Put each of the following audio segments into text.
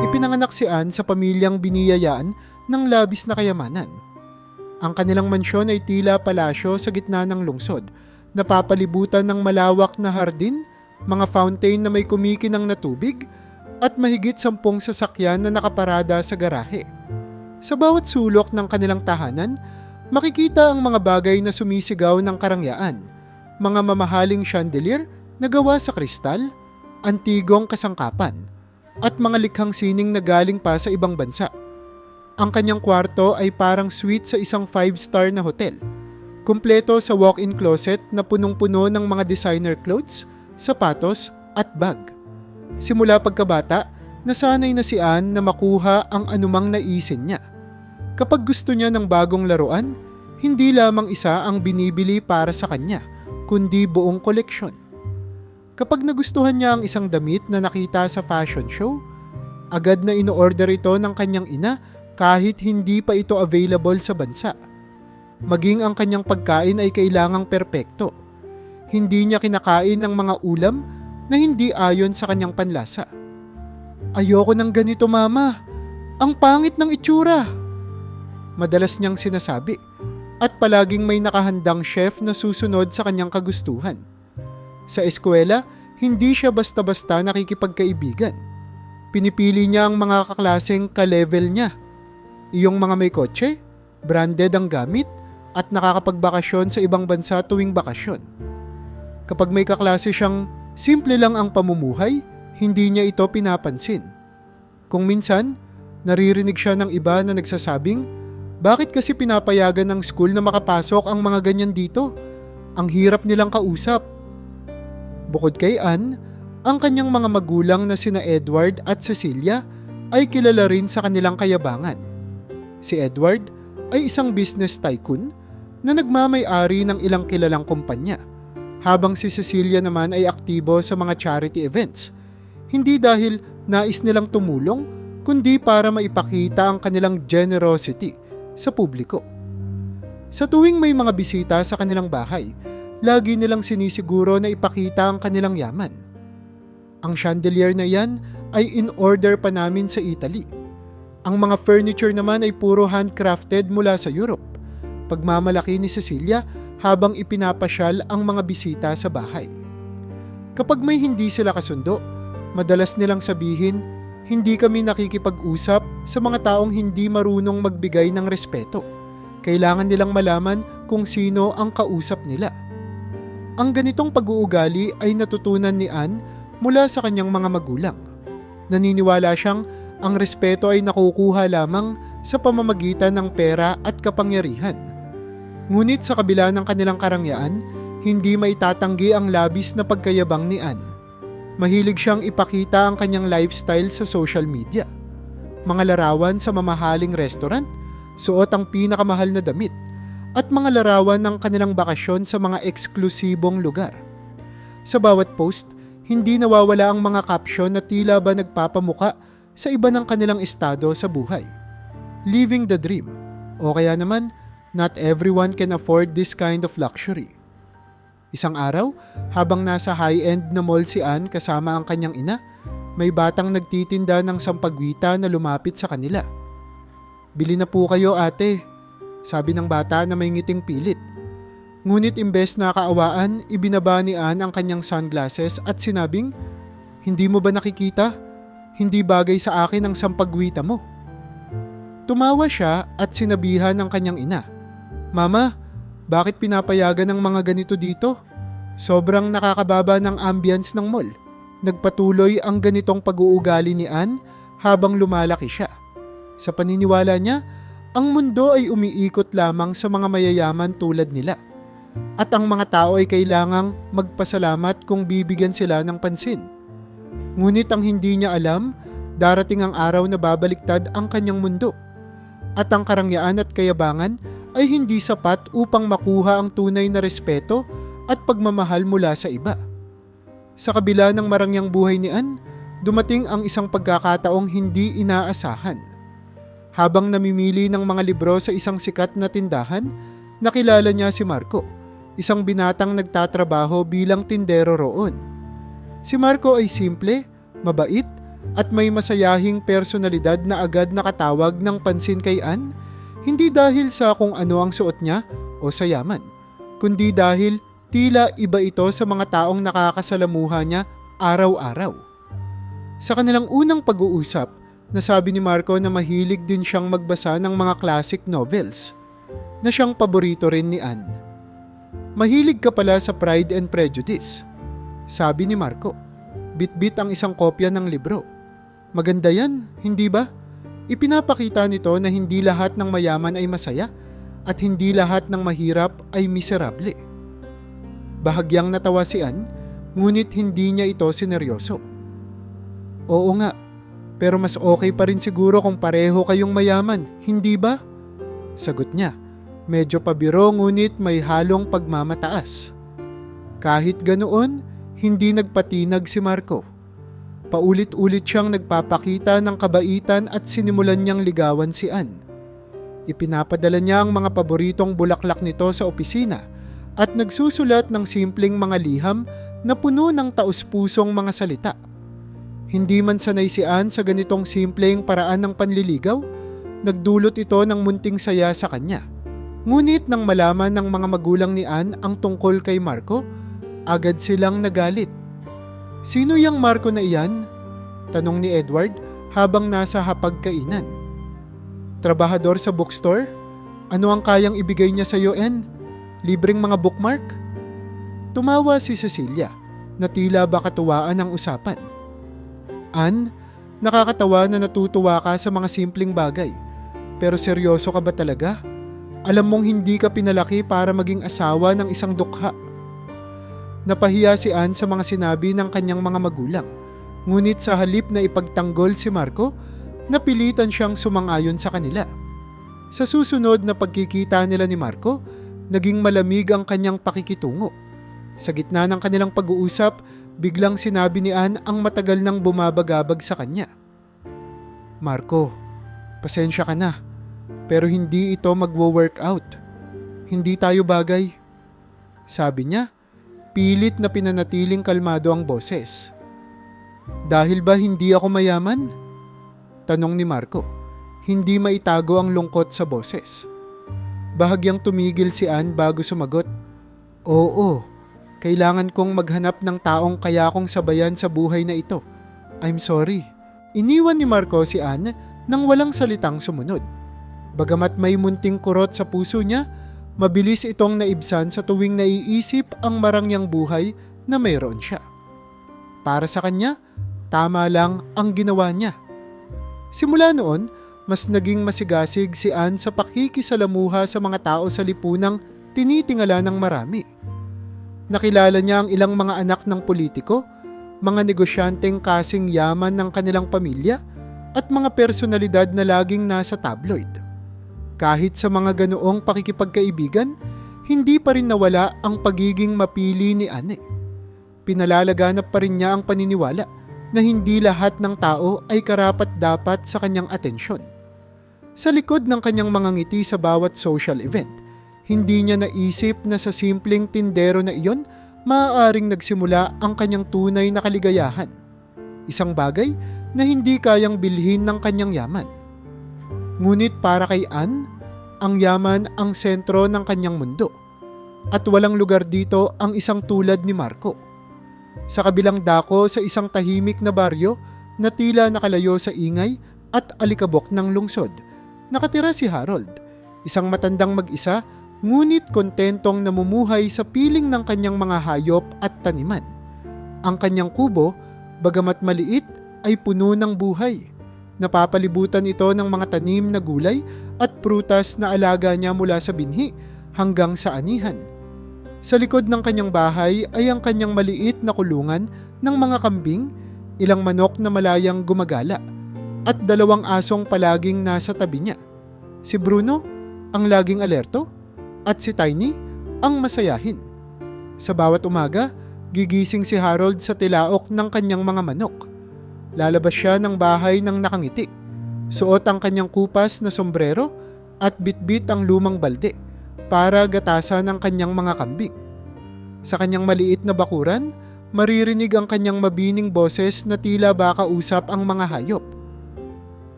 Ipinanganak si Anne sa pamilyang biniyayaan ng labis na kayamanan. Ang kanilang mansyon ay tila palasyo sa gitna ng lungsod, napapalibutan ng malawak na hardin, mga fountain na may kumikinang na tubig, at mahigit 10 sasakyan na nakaparada sa garahe. Sa bawat sulok ng kanilang tahanan, makikita ang mga bagay na sumisigaw ng karangyaan, mga mamahaling chandelier na gawa sa kristal, antigong kasangkapan, at mga likhang sining na galing pa sa ibang bansa. Ang kanyang kwarto ay parang suite sa isang 5-star na hotel. Kumpleto sa walk-in closet na punong-puno ng mga designer clothes, sapatos at bag. Simula pagkabata, nasanay na si Anne na makuha ang anumang naisin niya. Kapag gusto niya ng bagong laruan, hindi lamang isa ang binibili para sa kanya, kundi buong koleksyon. Kapag nagustuhan niya ang isang damit na nakita sa fashion show, agad na ino-order ito ng kanyang ina kahit hindi pa ito available sa bansa. Maging ang kanyang pagkain ay kailangang perpekto. Hindi niya kinakain ang mga ulam na hindi ayon sa kanyang panlasa. "Ayoko ng ganito, mama. Ang pangit ng itsura." Madalas niyang sinasabi, at palaging may nakahandang chef na susunod sa kanyang kagustuhan. Sa eskwela, hindi siya basta-basta nakikipagkaibigan. Pinipili niya ang mga kaklaseng ka-level niya. Iyong mga may kotse, branded ang gamit, at nakakapagbakasyon sa ibang bansa tuwing bakasyon. Kapag may kaklase siyang simple lang ang pamumuhay, hindi niya ito pinapansin. Kung minsan, naririnig siya ng iba na nagsasabing, "Bakit kasi pinapayagan ng school na makapasok ang mga ganyan dito? Ang hirap nilang kausap." Bukod kay Anne, ang kanyang mga magulang na sina Edward at Cecilia ay kilala rin sa kanilang kayabangan. Si Edward ay isang business tycoon na nagmamay-ari ng ilang kilalang kumpanya, habang si Cecilia naman ay aktibo sa mga charity events, hindi dahil nais nilang tumulong, kundi para maipakita ang kanilang generosity sa publiko. Sa tuwing may mga bisita sa kanilang bahay, lagi nilang sinisiguro na ipakita ang kanilang yaman. Ang chandelier na yan ay in order pa namin sa Italy. Ang mga furniture naman ay puro handcrafted mula sa Europe. Pagmamalaki ni Cecilia habang ipinapasyal ang mga bisita sa bahay. Kapag may hindi sila kasundo, madalas nilang sabihin, "Hindi kami nakikipag-usap sa mga taong hindi marunong magbigay ng respeto. Kailangan nilang malaman kung sino ang kausap nila." Ang ganitong pag-uugali ay natutunan ni Anne mula sa kanyang mga magulang. Naniniwala siyang ang respeto ay nakukuha lamang sa pamamagitan ng pera at kapangyarihan. Ngunit sa kabila ng kanilang karangyaan, hindi maitatanggi ang labis na pagkayabang ni Anne. Mahilig siyang ipakita ang kanyang lifestyle sa social media. Mga larawan sa mamahaling restaurant, suot ang pinakamahal na damit, at mga larawan ng kanilang bakasyon sa mga eksklusibong lugar. Sa bawat post, hindi nawawala ang mga caption na tila ba nagpapamuka sa iba ng kanilang estado sa buhay. Living the dream, o kaya naman, not everyone can afford this kind of luxury. Isang araw, habang nasa high-end na mall si Anne kasama ang kanyang ina, may batang nagtitinda ng sampagwita na lumapit sa kanila. "Bili na po kayo, ate," sabi ng bata na may ngiting pilit. Ngunit imbes na kaawaan, ibinaba ni Anne ang kanyang sunglasses at sinabing, "Hindi mo ba nakikita? Hindi bagay sa akin ang sampagwita mo." Tumawa siya at sinabihan ng kanyang ina, "Mama, bakit pinapayagan ng mga ganito dito? Sobrang nakakababa ng ambience ng mall." Nagpatuloy ang ganitong pag-uugali ni Anne habang lumalaki siya. Sa paniniwala niya, ang mundo ay umiikot lamang sa mga mayayaman tulad nila. At ang mga tao ay kailangang magpasalamat kung bibigyan sila ng pansin. Ngunit ang hindi niya alam, darating ang araw na babaliktad ang kanyang mundo. At ang karangyaan at kayabangan ay hindi sapat upang makuha ang tunay na respeto at pagmamahal mula sa iba. Sa kabila ng marangyang buhay ni Anne, dumating ang isang pagkakataong hindi inaasahan. Habang namimili ng mga libro sa isang sikat na tindahan, nakilala niya si Marco, isang binatang nagtatrabaho bilang tindero roon. Si Marco ay simple, mabait, at may masayahing personalidad na agad nakatawag ng pansin kay Ann, hindi dahil sa kung ano ang suot niya o sa yaman, kundi dahil tila iba ito sa mga taong nakakasalamuha niya araw-araw. Sa kanilang unang pag-uusap, nasabi ni Marco na mahilig din siyang magbasa ng mga classic novels, na siyang paborito rin ni Ann. "Mahilig ka pala sa Pride and Prejudice," sabi ni Marco. Bit-bit ang isang kopya ng libro. "Maganda yan, hindi ba? Ipinapakita nito na hindi lahat ng mayaman ay masaya at hindi lahat ng mahirap ay miserable." Bahagyang natawa si Ann, ngunit hindi niya ito sineryoso. "Oo nga, pero mas okay pa rin siguro kung pareho kayong mayaman, hindi ba?" Sagot niya, medyo pabiro ngunit may halong pagmamataas. Kahit ganoon, hindi nagpatinag si Marco. Paulit-ulit siyang nagpapakita ng kabaitan at sinimulan niyang ligawan si Ann. Ipinapadala niya ang mga paboritong bulaklak nito sa opisina at nagsusulat ng simpleng mga liham na puno ng taus-pusong mga salita. Hindi man sanay si Ann sa ganitong simpleng paraan ng panliligaw, nagdulot ito ng munting saya sa kanya. Ngunit nang malaman ng mga magulang ni Ann ang tungkol kay Marco, agad silang nagalit. "Sino yang Marco na iyan?" tanong ni Edward habang nasa hapagkainan. "Trabahador sa bookstore? Ano ang kayang ibigay niya sa iyo, Ann? Libreng mga bookmark?" Tumawa si Cecilia na tila ba katuwaan ang usapan. "Ann, nakakatawa na natutuwa ka sa mga simpleng bagay. Pero seryoso ka ba talaga? Alam mong hindi ka pinalaki para maging asawa ng isang dukha." Napahiya si Ann sa mga sinabi ng kanyang mga magulang. Ngunit sa halip na ipagtanggol si Marco, napilitan siyang sumang-ayon sa kanila. Sa susunod na pagkikita nila ni Marco, naging malamig ang kanyang pakikitungo. Sa gitna ng kanilang pag-uusap, biglang sinabi ni Ann ang matagal nang bumabagabag sa kanya. "Marco, pasensya ka na, pero hindi ito magwo-workout. Hindi tayo bagay." Sabi niya, pilit na pinanatiling kalmado ang boses. "Dahil ba hindi ako mayaman?" tanong ni Marco. Hindi maitago ang lungkot sa boses. Bahagyang tumigil si Ann bago sumagot. "Oo, kailangan kong maghanap ng taong kaya kong sabayan sa buhay na ito. I'm sorry." Iniwan ni Marco si Ann nang walang salitang sumunod. Bagamat may munting kurot sa puso niya, mabilis itong naibsan sa tuwing naiisip ang marangyang buhay na mayroon siya. Para sa kanya, tama lang ang ginawa niya. Simula noon, mas naging masigasig si Ann sa pakikisalamuha sa mga tao sa lipunang tinitingala ng marami. Nakilala niya ang ilang mga anak ng politiko, mga negosyanteng kasing yaman ng kanilang pamilya, at mga personalidad na laging nasa tabloid. Kahit sa mga ganoong pakikipagkaibigan, hindi pa rin nawala ang pagiging mapili ni Anne. Pinalalaganap pa rin niya ang paniniwala na hindi lahat ng tao ay karapat-dapat sa kanyang atensyon. Sa likod ng kanyang mga ngiti sa bawat social event, hindi niya naisip na sa simpleng tindero na iyon, maaaring nagsimula ang kanyang tunay na kaligayahan. Isang bagay na hindi kayang bilhin ng kanyang yaman. Ngunit para kay Ann, ang yaman ang sentro ng kanyang mundo. At walang lugar dito ang isang tulad ni Marco. Sa kabilang dako sa isang tahimik na baryo na tila nakalayo sa ingay at alikabok ng lungsod, nakatira si Harold, isang matandang mag-isa ngunit kontentong namumuhay sa piling ng kanyang mga hayop at taniman. Ang kanyang kubo, bagamat maliit, ay puno ng buhay. Napapalibutan ito ng mga tanim na gulay at prutas na alaga niya mula sa binhi hanggang sa anihan. Sa likod ng kanyang bahay ay ang kanyang maliit na kulungan ng mga kambing, ilang manok na malayang gumagala, at 2 asong palaging nasa tabi niya. Si Bruno, ang laging alerto, at si Tiny, ang masayahin. Sa bawat umaga, gigising si Harold sa tilaok ng kanyang mga manok. Lalabas siya ng bahay ng nakangiti. Suot ang kanyang kupas na sombrero at bitbit ang lumang balde para gatasan ang kanyang mga kambing. Sa kanyang maliit na bakuran, maririnig ang kanyang mabining boses na tila baka usap ang mga hayop.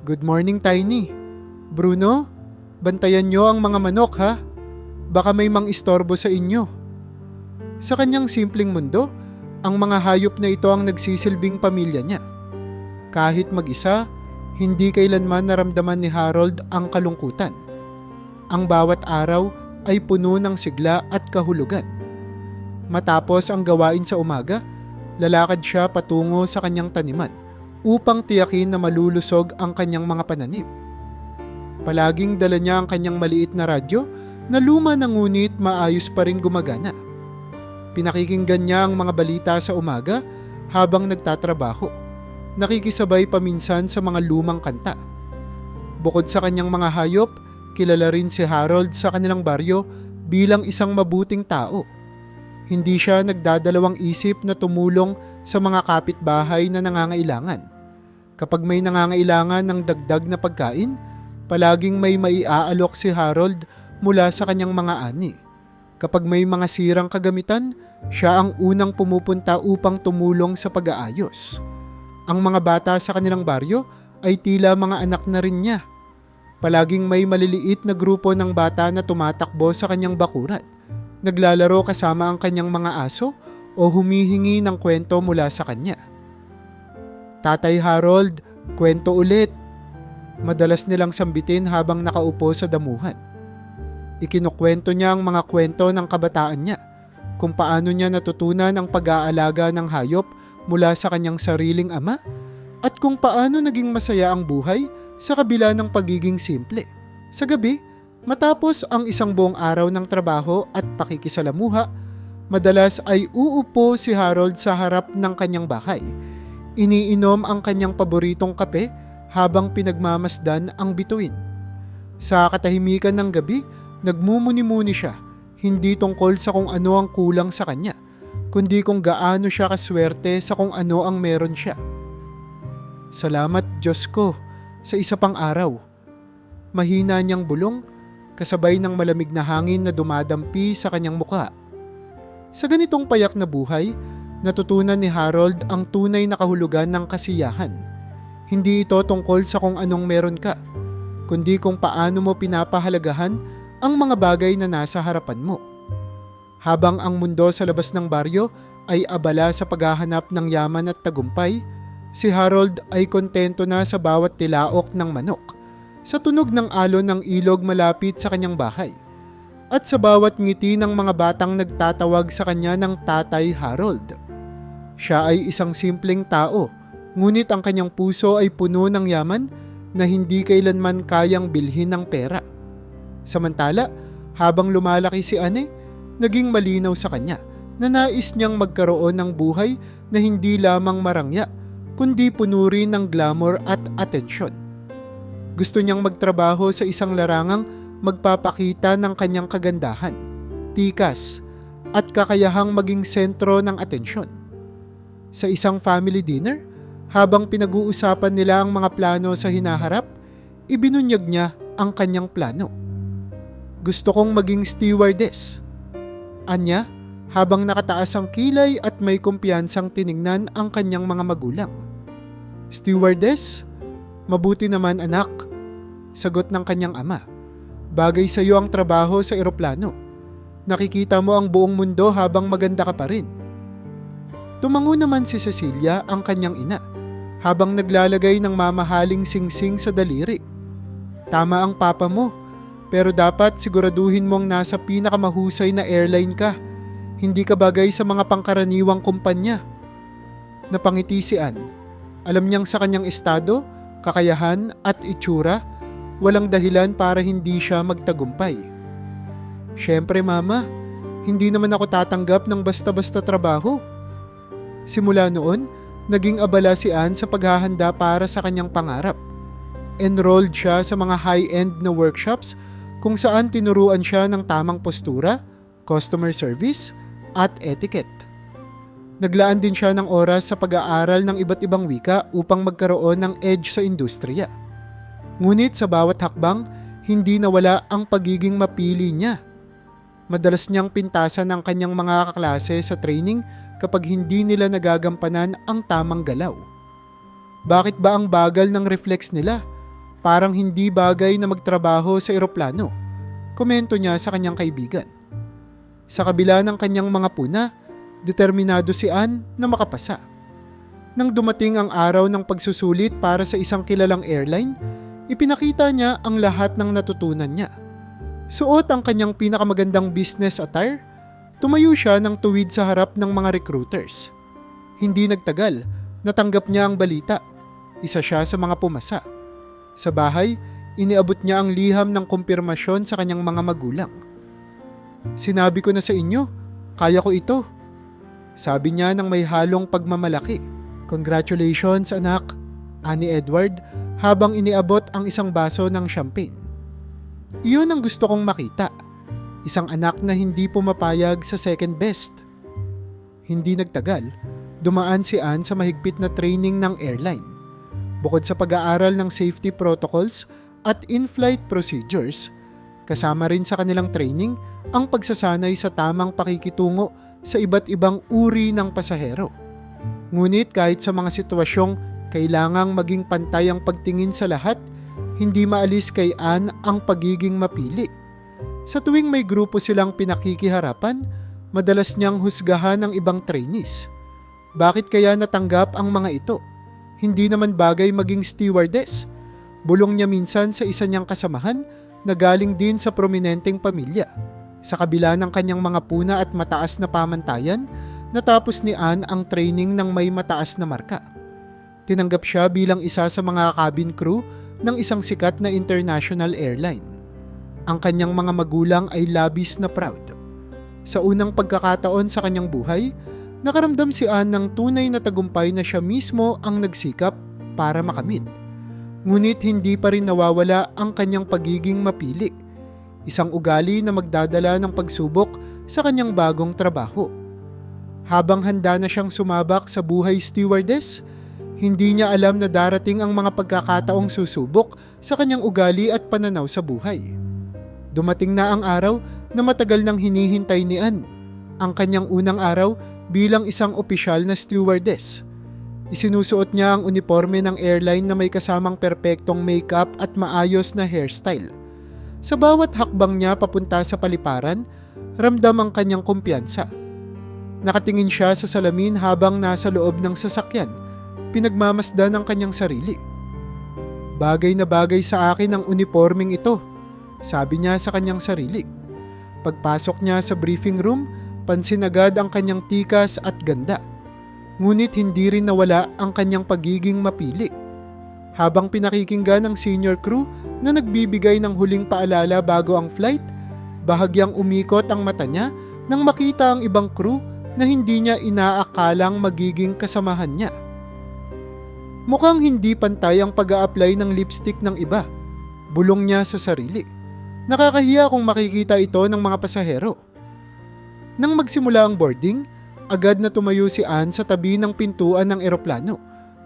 "Good morning, Tiny. Bruno, bantayan nyo ang mga manok ha. Baka may mang-istorbo sa inyo." Sa kanyang simpleng mundo, ang mga hayop na ito ang nagsisilbing pamilya niya. Kahit mag-isa, hindi kailanman naramdaman ni Harold ang kalungkutan. Ang bawat araw ay puno ng sigla at kahulugan. Matapos ang gawain sa umaga, lalakad siya patungo sa kanyang taniman upang tiyakin na malulusog ang kanyang mga pananim. Palaging dala niya ang kanyang maliit na radyo na luma na ngunit maayos pa rin gumagana. Pinakikinggan niya ang mga balita sa umaga habang nagtatrabaho. Nakikisabay paminsan sa mga lumang kanta. Bukod sa kanyang mga hayop, kilala rin si Harold sa kanilang baryo bilang isang mabuting tao. Hindi siya nagdadalawang isip na tumulong sa mga kapitbahay na nangangailangan. Kapag may nangangailangan ng dagdag na pagkain, palaging may maiaalok si Harold mula sa kanyang mga ani. Kapag may mga sirang kagamitan, siya ang unang pumupunta upang tumulong sa pag-aayos. Ang mga bata sa kanilang baryo ay tila mga anak na rin niya. Palaging may maliliit na grupo ng bata na tumatakbo sa kanyang bakuran, naglalaro kasama ang kanyang mga aso o humihingi ng kwento mula sa kanya. "Tatay Harold, kwento ulit." Madalas nilang sambitin habang nakaupo sa damuhan. Ikinukwento niya ang mga kwento ng kabataan niya, kung paano niya natutunan ang pag-aalaga ng hayop mula sa kanyang sariling ama at kung paano naging masaya ang buhay sa kabila ng pagiging simple. Sa gabi, matapos ang isang buong araw ng trabaho at pakikisalamuha, madalas ay uupo si Harold sa harap ng kanyang bahay. Iniinom ang kanyang paboritong kape habang pinagmamasdan ang bituin. Sa katahimikan ng gabi, nagmumuni-muni siya, hindi tungkol sa kung ano ang kulang sa kanya, kundi kung gaano siya kaswerte sa kung ano ang meron siya. "Salamat Diyos ko sa isa pang araw." Mahina niyang bulong, kasabay ng malamig na hangin na dumadampi sa kanyang mukha. Sa ganitong payak na buhay, natutunan ni Harold ang tunay na kahulugan ng kasiyahan. Hindi ito tungkol sa kung anong meron ka, kundi kung paano mo pinapahalagahan ang mga bagay na nasa harapan mo. Habang ang mundo sa labas ng baryo ay abala sa paghahanap ng yaman at tagumpay, si Harold ay kontento na sa bawat tilaok ng manok, sa tunog ng alon ng ilog malapit sa kanyang bahay, at sa bawat ngiti ng mga batang nagtatawag sa kanya ng Tatay Harold. Siya ay isang simpleng tao, ngunit ang kanyang puso ay puno ng yaman na hindi kailanman kayang bilhin ng pera. Samantala, habang lumalaki si Anne, naging malinaw sa kanya na nais niyang magkaroon ng buhay na hindi lamang marangya, kundi puno rin ng glamour at atensyon. Gusto niyang magtrabaho sa isang larangang magpapakita ng kanyang kagandahan, tikas, at kakayahang maging sentro ng atensyon. Sa isang family dinner, habang pinag-uusapan nila ang mga plano sa hinaharap, ibinunyag niya ang kanyang plano. "Gusto kong maging stewardess," anya, habang nakataas ang kilay at may kumpiyansang tiningnan ang kanyang mga magulang. "Stewardess? Mabuti naman anak," sagot ng kanyang ama. "Bagay sa iyo ang trabaho sa eroplano. Nakikita mo ang buong mundo habang maganda ka pa rin." Tumango naman si Cecilia, ang kanyang ina, habang naglalagay ng mamahaling singsing sa daliri. "Tama ang papa mo, pero dapat siguraduhin mong nasa pinakamahusay na airline ka. Hindi ka bagay sa mga pangkaraniwang kumpanya." Napangiti si Anne. Alam niyang sa kanyang estado, kakayahan at itsura, walang dahilan para hindi siya magtagumpay. "Siyempre mama, hindi naman ako tatanggap ng basta-basta trabaho." Simula noon, naging abala si Anne sa paghahanda para sa kanyang pangarap. Enrolled siya sa mga high-end na workshops kung saan tinuruan siya ng tamang postura, customer service, at etiquette. Naglaan din siya ng oras sa pag-aaral ng iba't ibang wika upang magkaroon ng edge sa industriya. Ngunit sa bawat hakbang, hindi nawala ang pagiging mapili niya. Madalas niyang pintasan ang kanyang mga kaklase sa training kapag hindi nila nagagampanan ang tamang galaw. Bakit ba ang bagal ng reflex nila? Parang hindi bagay na magtrabaho sa eroplano, komento niya sa kanyang kaibigan. Sa kabila ng kanyang mga puna, determinado si Ann na makapasa. Nang dumating ang araw ng pagsusulit para sa isang kilalang airline, ipinakita niya ang lahat ng natutunan niya. Suot ang kanyang pinakamagandang business attire, tumayo siya ng tuwid sa harap ng mga recruiters. Hindi nagtagal, natanggap niya ang balita. Isa siya sa mga pumasa. Sa bahay, iniabot niya ang liham ng kumpirmasyon sa kanyang mga magulang. Sinabi ko na sa inyo, kaya ko ito. Sabi niya ng may halong pagmamalaki. Congratulations anak, ani Edward habang iniabot ang isang baso ng champagne. Iyon ang gusto kong makita. Isang anak na hindi pumapayag sa second best. Hindi nagtagal, dumaan si Ann sa mahigpit na training ng airline. Bukod sa pag-aaral ng safety protocols at in-flight procedures, kasama rin sa kanilang training ang pagsasanay sa tamang pakikitungo sa iba't ibang uri ng pasahero. Ngunit kahit sa mga sitwasyong kailangang maging pantay ang pagtingin sa lahat, hindi maalis kay Ann ang pagiging mapili. Sa tuwing may grupo silang pinakikiharapan, madalas niyang husgahan ang ibang trainees. Bakit kaya natanggap ang mga ito? Hindi naman bagay maging stewardess. Bulong niya minsan sa isa niyang kasamahan na galing din sa prominenteng pamilya. Sa kabila ng kanyang mga puna at mataas na pamantayan, natapos ni Ann ang training ng may mataas na marka. Tinanggap siya bilang isa sa mga cabin crew ng isang sikat na international airline. Ang kanyang mga magulang ay labis na proud. Sa unang pagkakataon sa kanyang buhay, nakaramdam si Ann ng tunay na tagumpay na siya mismo ang nagsikap para makamit. Ngunit hindi pa rin nawawala ang kanyang pagiging mapili. Isang ugali na magdadala ng pagsubok sa kanyang bagong trabaho. Habang handa na siyang sumabak sa buhay stewardess, hindi niya alam na darating ang mga pagkakataong susubok sa kanyang ugali at pananaw sa buhay. Dumating na ang araw na matagal nang hinihintay ni Ann. Ang kanyang unang araw bilang isang opisyal na stewardess. Isinusuot niya ang uniforme ng airline na may kasamang perpektong makeup at maayos na hairstyle. Sa bawat hakbang niya papunta sa paliparan, ramdam ang kanyang kumpiyansa. Nakatingin siya sa salamin habang nasa loob ng sasakyan, pinagmamasdan ang kanyang sarili. Bagay na bagay sa akin ang uniformeng ito, sabi niya sa kanyang sarili. Pagpasok niya sa briefing room, pansin agad ang kanyang tikas at ganda. Ngunit hindi rin nawala ang kanyang pagiging mapili. Habang pinakikinggan ng senior crew na nagbibigay ng huling paalala bago ang flight, bahagyang umikot ang mata niya nang makita ang ibang crew na hindi niya inaakalang magiging kasamahan niya. Mukhang hindi pantay ang pag-a-apply ng lipstick ng iba. Bulong niya sa sarili. Nakakahiya kung makikita ito ng mga pasahero. Nang magsimula ang boarding, agad na tumayo si Ann sa tabi ng pintuan ng eroplano.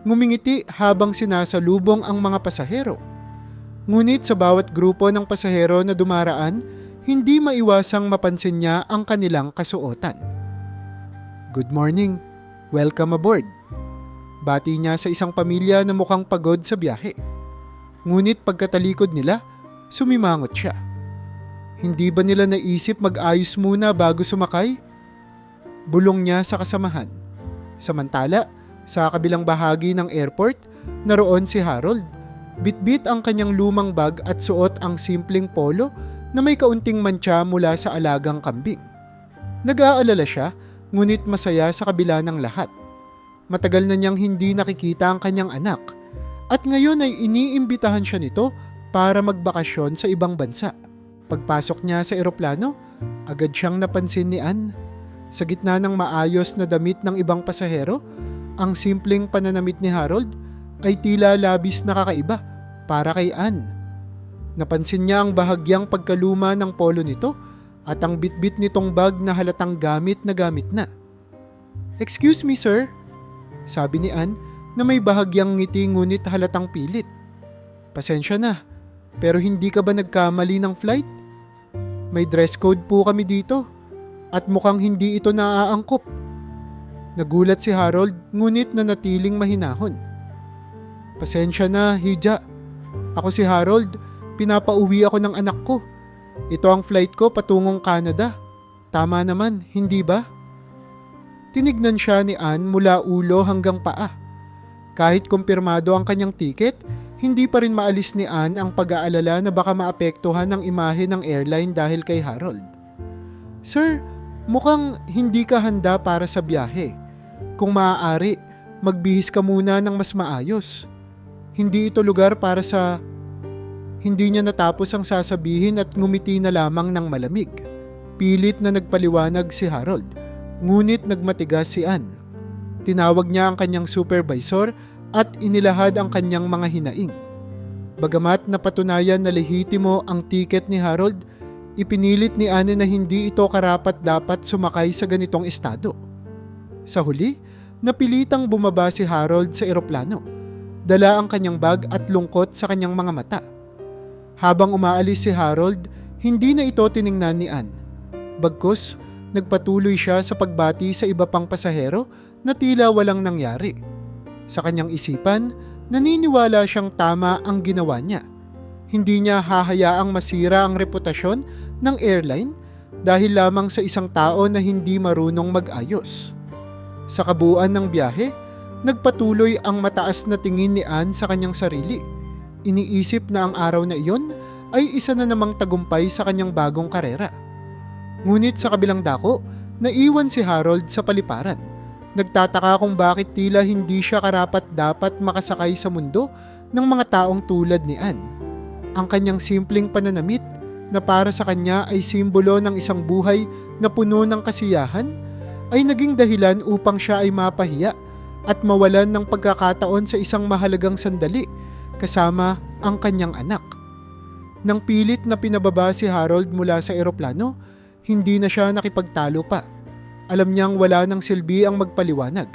Ngumingiti habang sinasalubong ang mga pasahero. Ngunit sa bawat grupo ng pasahero na dumaraan, hindi maiwasang mapansin niya ang kanilang kasuotan. Good morning. Welcome aboard. Bati niya sa isang pamilya na mukhang pagod sa biyahe. Ngunit pagkatalikod nila, sumimangot siya. Hindi ba nila naisip mag-ayos muna bago sumakay? Bulong niya sa kasamahan. Samantala, sa kabilang bahagi ng airport, naroon si Harold. Bitbit ang kanyang lumang bag at suot ang simpleng polo na may kaunting mantsa mula sa alagang kambing. Nag-aalala siya, ngunit masaya sa kabila ng lahat. Matagal na niyang hindi nakikita ang kanyang anak at ngayon ay iniimbitahan siya nito para magbakasyon sa ibang bansa. Pagpasok niya sa eroplano, agad siyang napansin ni Ann. Sa gitna ng maayos na damit ng ibang pasahero, ang simpleng pananamit ni Harold ay tila labis na kakaiba para kay Ann. Napansin niya ang bahagyang pagkaluma ng polo nito at ang bitbit nitong bag na halatang gamit na. "Excuse me, sir," sabi ni Ann na may bahagyang ngiti ngunit halatang pilit. "Pasensya na, pero hindi ka ba nagkamali ng flight?" May dress code po kami dito at mukhang hindi ito naaangkop. Nagulat si Harold ngunit nanatiling mahinahon. Pasensya na, Hija. Ako si Harold, pinapauwi ako ng anak ko. Ito ang flight ko patungong Canada. Tama naman, hindi ba? Tinignan siya ni Anne mula ulo hanggang paa. Kahit kumpirmado ang kanyang tiket, hindi pa rin maalis ni Anne ang pag-aalala na baka maapektuhan ang imahe ng airline dahil kay Harold. Sir, mukhang hindi ka handa para sa biyahe. Kung maaari, magbihis ka muna ng mas maayos. Hindi ito lugar para sa... Hindi niya natapos ang sasabihin at ngumiti na lamang ng malamig. Pilit na nagpaliwanag si Harold, ngunit nagmatigas si Anne. Tinawag niya ang kanyang supervisor at inilahad ang kanyang mga hinaing. Bagamat napatunayan na lehitimo ang tiket ni Harold, ipinilit ni Anne na hindi ito karapat-dapat sumakay sa ganitong estado. Sa huli, napilitang bumaba si Harold sa eroplano. Dala ang kanyang bag at lungkot sa kanyang mga mata. Habang umaalis si Harold, hindi na ito tiningnan ni Anne. Bagkus, nagpatuloy siya sa pagbati sa iba pang pasahero na tila walang nangyari. Sa kanyang isipan, naniniwala siyang tama ang ginawa niya. Hindi niya hahayaang masira ang reputasyon ng airline dahil lamang sa isang tao na hindi marunong mag-ayos. Sa kabuuan ng biyahe, nagpatuloy ang mataas na tingin ni Anne sa kanyang sarili. Iniisip na ang araw na iyon ay isa na namang tagumpay sa kanyang bagong karera. Ngunit sa kabilang dako, naiwan si Harold sa paliparan. Nagtataka kung bakit tila hindi siya karapat-dapat makasakay sa mundo ng mga taong tulad ni Anne. Ang kanyang simpleng pananamit na para sa kanya ay simbolo ng isang buhay na puno ng kasiyahan ay naging dahilan upang siya ay mapahiya at mawalan ng pagkakataon sa isang mahalagang sandali kasama ang kanyang anak. Nang pilit na pinababa si Harold mula sa eroplano, hindi na siya nakipagtalo pa. Alam niyang wala nang silbi ang magpaliwanag,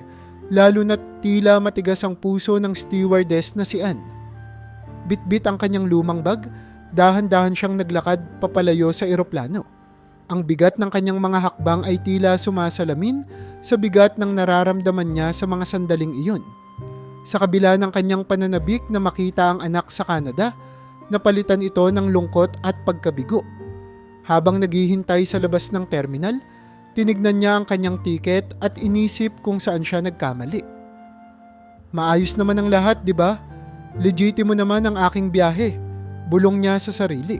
lalo na't tila matigas ang puso ng stewardess na si Anne. Bitbit ang kanyang lumang bag, dahan-dahan siyang naglakad papalayo sa eroplano. Ang bigat ng kanyang mga hakbang ay tila sumasalamin sa bigat ng nararamdaman niya sa mga sandaling iyon. Sa kabila ng kanyang pananabik na makita ang anak sa Canada, napalitan ito ng lungkot at pagkabigo. Habang naghihintay sa labas ng terminal, tinignan niya ang kanyang tiket at inisip kung saan siya nagkamali. Maayos naman ang lahat, di ba? Legitimo naman ang aking biyahe. Bulong niya sa sarili.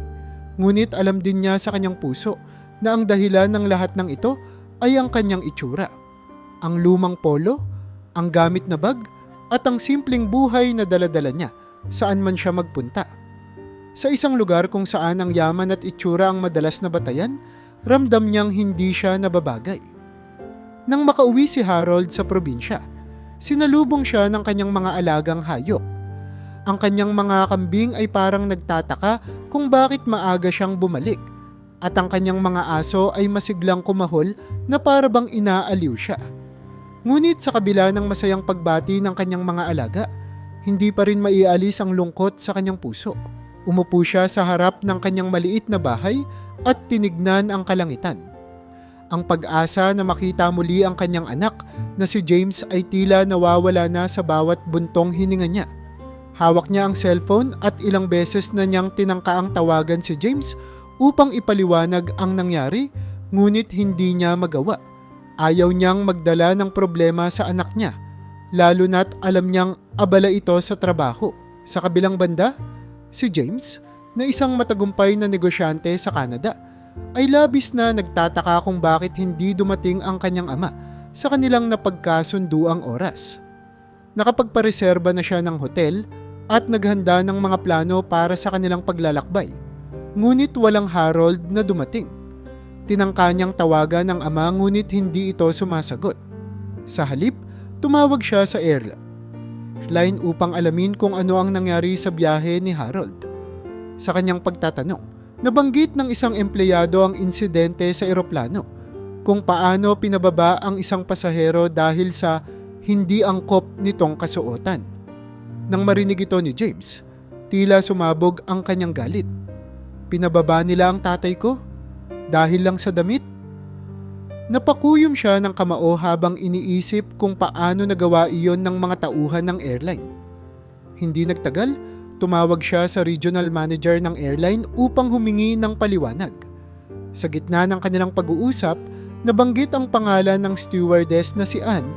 Ngunit alam din niya sa kanyang puso na ang dahilan ng lahat ng ito ay ang kanyang itsura. Ang lumang polo, ang gamit na bag, at ang simpleng buhay na daladala niya saan man siya magpunta. Sa isang lugar kung saan ang yaman at itsura ang madalas na batayan, ramdam niyang hindi siya nababagay. Nang makauwi si Harold sa probinsya, sinalubong siya ng kanyang mga alagang hayop. Ang kanyang mga kambing ay parang nagtataka kung bakit maaga siyang bumalik, at ang kanyang mga aso ay masiglang kumahol na para bang inaaliw siya. Ngunit sa kabila ng masayang pagbati ng kanyang mga alaga, hindi pa rin maialis ang lungkot sa kanyang puso. Umupo siya sa harap ng kanyang maliit na bahay at tinignan ang kalangitan. Ang pag-asa na makita muli ang kanyang anak na si James ay tila nawawala na sa bawat buntong hininga niya. Hawak niya ang cellphone at ilang beses na niyang tinangkaang tawagan si James upang ipaliwanag ang nangyari, ngunit hindi niya magawa. Ayaw niyang magdala ng problema sa anak niya, lalo na't alam niyang abala ito sa trabaho. Sa kabilang banda, si James, na isang matagumpay na negosyante sa Canada, ay labis na nagtataka kung bakit hindi dumating ang kanyang ama sa kanilang napagkasunduang oras. Nakapagpareserba na siya ng hotel at naghanda ng mga plano para sa kanilang paglalakbay. Ngunit walang Harold na dumating. Tinangka niyang tawagan ng ama ngunit hindi ito sumasagot. Sa halip, tumawag siya sa airline upang alamin kung ano ang nangyari sa biyahe ni Harold. Sa kanyang pagtatanong, nabanggit ng isang empleyado ang insidente sa eroplano, kung paano pinababa ang isang pasahero dahil sa hindi angkop nitong kasuotan. Nang marinig ito ni James, tila sumabog ang kanyang galit. Pinababa nila ang tatay ko? Dahil lang sa damit? Napakuyom siya ng kamao habang iniisip kung paano nagawa iyon ng mga tauhan ng airline. Hindi nagtagal, tumawag siya sa regional manager ng airline upang humingi ng paliwanag. Sa gitna ng kanilang pag-uusap, nabanggit ang pangalan ng stewardess na si Anne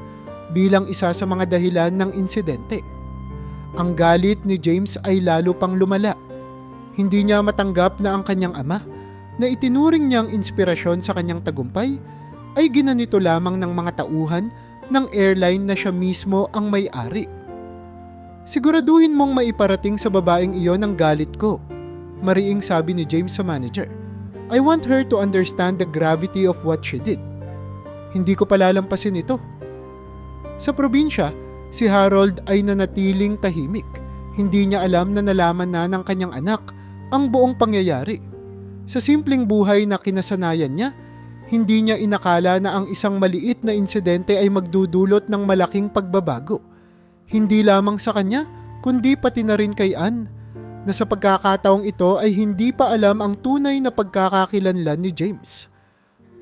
bilang isa sa mga dahilan ng insidente. Ang galit ni James ay lalo pang lumala. Hindi niya matanggap na ang kanyang ama, na itinuring niyang inspirasyon sa kanyang tagumpay, ay ginanito lamang ng mga tauhan ng airline na siya mismo ang may-ari. Siguraduhin mong maiparating sa babaeng iyon ang galit ko, mariing sabi ni James sa manager. I want her to understand the gravity of what she did. Hindi ko palalampasin ito. Sa probinsya, si Harold ay nanatiling tahimik. Hindi niya alam na nalaman na ng kanyang anak ang buong pangyayari. Sa simpleng buhay na kinasanayan niya, hindi niya inakala na ang isang maliit na insidente ay magdudulot ng malaking pagbabago. Hindi lamang sa kanya, kundi pati na rin kay Anne, na sa pagkakataong ito ay hindi pa alam ang tunay na pagkakakilanlan ni James.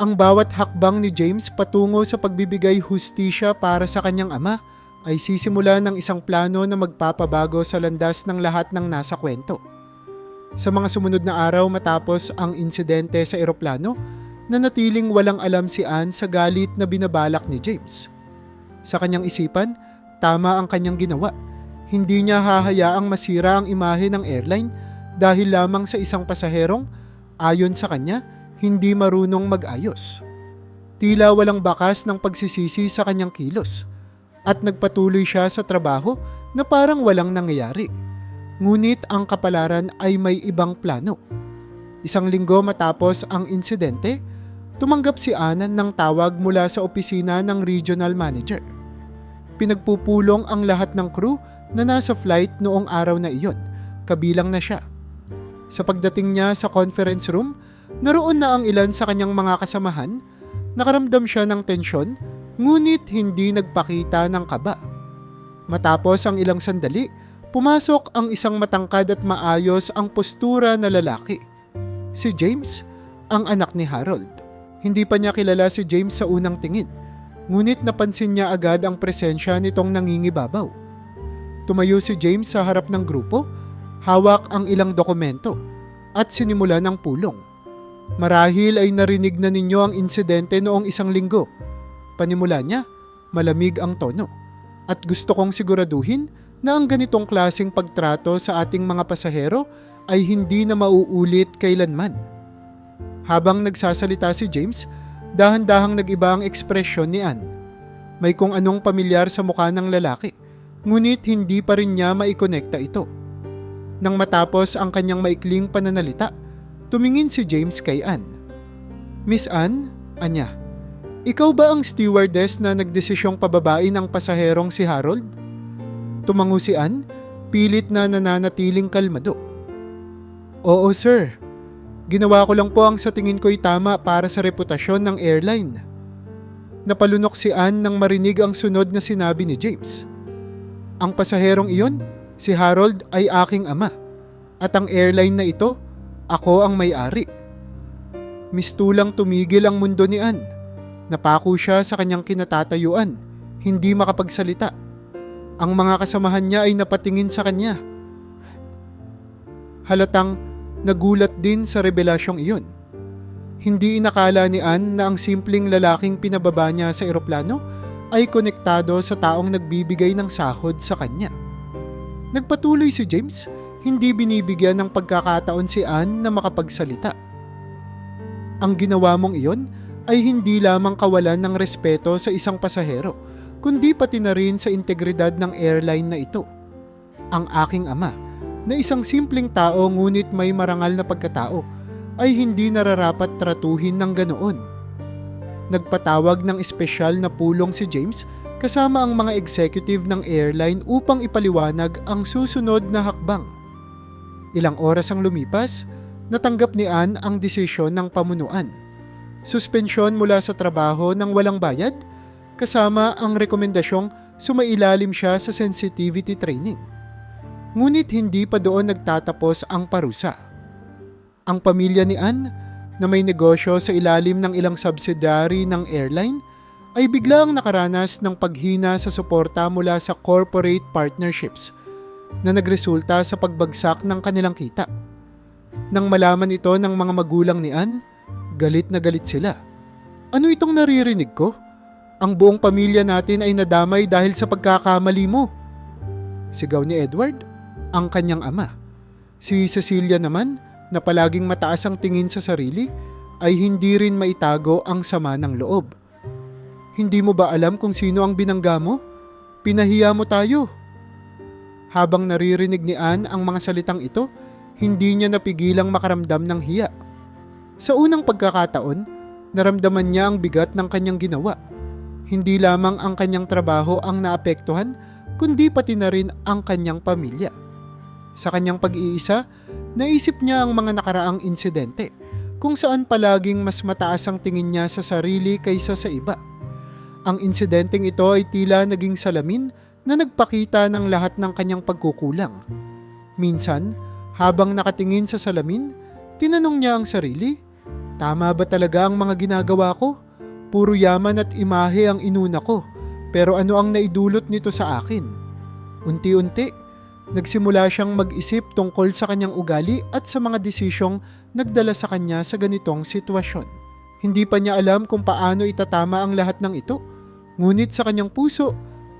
Ang bawat hakbang ni James patungo sa pagbibigay hustisya para sa kanyang ama ay sisimula ng isang plano na magpapabago sa landas ng lahat ng nasa kwento. Sa mga sumunod na araw matapos ang insidente sa eroplano, nanatiling walang alam si Anne sa galit na binabalak ni James. Sa kanyang isipan, tama ang kanyang ginawa. Hindi niya hahayaang masira ang imahe ng airline dahil lamang sa isang pasaherong, ayon sa kanya, hindi marunong mag-ayos. Tila walang bakas ng pagsisisi sa kanyang kilos at nagpatuloy siya sa trabaho na parang walang nangyayari. Ngunit ang kapalaran ay may ibang plano. Isang linggo matapos ang insidente, tumanggap si Anne ng tawag mula sa opisina ng regional manager. Pinagpupulong ang lahat ng crew na nasa flight noong araw na iyon, kabilang na siya. Sa pagdating niya sa conference room, naroon na ang ilan sa kanyang mga kasamahan. Nakaramdam siya ng tensyon, ngunit hindi nagpakita ng kaba. Matapos ang ilang sandali, pumasok ang isang matangkad at maayos ang postura na lalaki. Si James, ang anak ni Harold. Hindi pa niya kilala si James sa unang tingin, ngunit napansin niya agad ang presensya nitong nangingibabaw. Tumayo si James sa harap ng grupo, hawak ang ilang dokumento, at sinimula ng pulong. Marahil ay narinig na ninyo ang insidente noong isang linggo. Panimula niya, malamig ang tono, at gusto kong siguraduhin na ang ganitong klaseng pagtrato sa ating mga pasahero ay hindi na mauulit kailanman. Habang nagsasalita si James, dahan-dahang nag-iba ang ekspresyon ni Anne. May kung anong pamilyar sa mukha ng lalaki, ngunit hindi pa rin niya maikonekta ito. Nang matapos ang kanyang maikling pananalita, tumingin si James kay Anne. Miss Anne, anya, ikaw ba ang stewardess na nagdesisyong pababain ang pasaherong si Harold? Tumango si Anne, pilit na nananatiling kalmado. Oo sir, ginawa ko lang po ang sa tingin ko'y tama para sa reputasyon ng airline. Napalunok si Anne nang marinig ang sunod na sinabi ni James. Ang pasaherong iyon, si Harold ay aking ama, at ang airline na ito, ako ang may-ari. Mistulang tumigil ang mundo ni Anne. Napako siya sa kanyang kinatatayuan, hindi makapagsalita. Ang mga kasamahan niya ay napatingin sa kanya. Halatang nagulat din sa revelasyong iyon. Hindi inakala ni Anne na ang simpleng lalaking pinababa niya sa eroplano ay konektado sa taong nagbibigay ng sahod sa kanya. Nagpatuloy si James, hindi binibigyan ng pagkakataon si Anne na makapagsalita. Ang ginawa mong iyon ay hindi lamang kawalan ng respeto sa isang pasahero, kundi pati na rin sa integridad ng airline na ito. Ang aking ama, na isang simpleng tao ngunit may marangal na pagkatao, ay hindi nararapat tratuhin ng ganoon. Nagpatawag ng espesyal na pulong si James kasama ang mga executive ng airline upang ipaliwanag ang susunod na hakbang. Ilang oras ang lumipas, natanggap ni Anne ang desisyon ng pamunuan. Suspensyon mula sa trabaho ng walang bayad, kasama ang rekomendasyong sumailalim siya sa sensitivity training. Ngunit hindi pa doon nagtatapos ang parusa. Ang pamilya ni Anne, na may negosyo sa ilalim ng ilang subsidiary ng airline, ay biglang nakaranas ng paghina sa suporta mula sa corporate partnerships na nagresulta sa pagbagsak ng kanilang kita. Nang malaman ito ng mga magulang ni Anne, galit na galit sila. Ano itong naririnig ko? Ang buong pamilya natin ay nadamay dahil sa pagkakamali mo. Sigaw ni Edward, ang kanyang ama. Si Cecilia naman, na palaging mataas ang tingin sa sarili, ay hindi rin maitago ang sama ng loob. Hindi mo ba alam kung sino ang binangga mo? Pinahiya mo tayo. Habang naririnig ni Anne ang mga salitang ito, hindi niya napigilang makaramdam ng hiya. Sa unang pagkakataon, naramdaman niya ang bigat ng kanyang ginawa. Hindi lamang ang kanyang trabaho ang naapektuhan, kundi pati na rin ang kanyang pamilya. Sa kanyang pag-iisa, naisip niya ang mga nakaraang insidente, kung saan palaging mas mataas ang tingin niya sa sarili kaysa sa iba. Ang insidenteng ito ay tila naging salamin na nagpakita ng lahat ng kanyang pagkukulang. Minsan, habang nakatingin sa salamin, tinanong niya ang sarili, tama ba talaga ang mga ginagawa ko? Puro yaman at imahe ang inuna ko, pero ano ang naidulot nito sa akin? Unti-unti, nagsimula siyang mag-isip tungkol sa kanyang ugali at sa mga desisyong nagdala sa kanya sa ganitong sitwasyon. Hindi pa niya alam kung paano itatama ang lahat ng ito. Ngunit sa kanyang puso,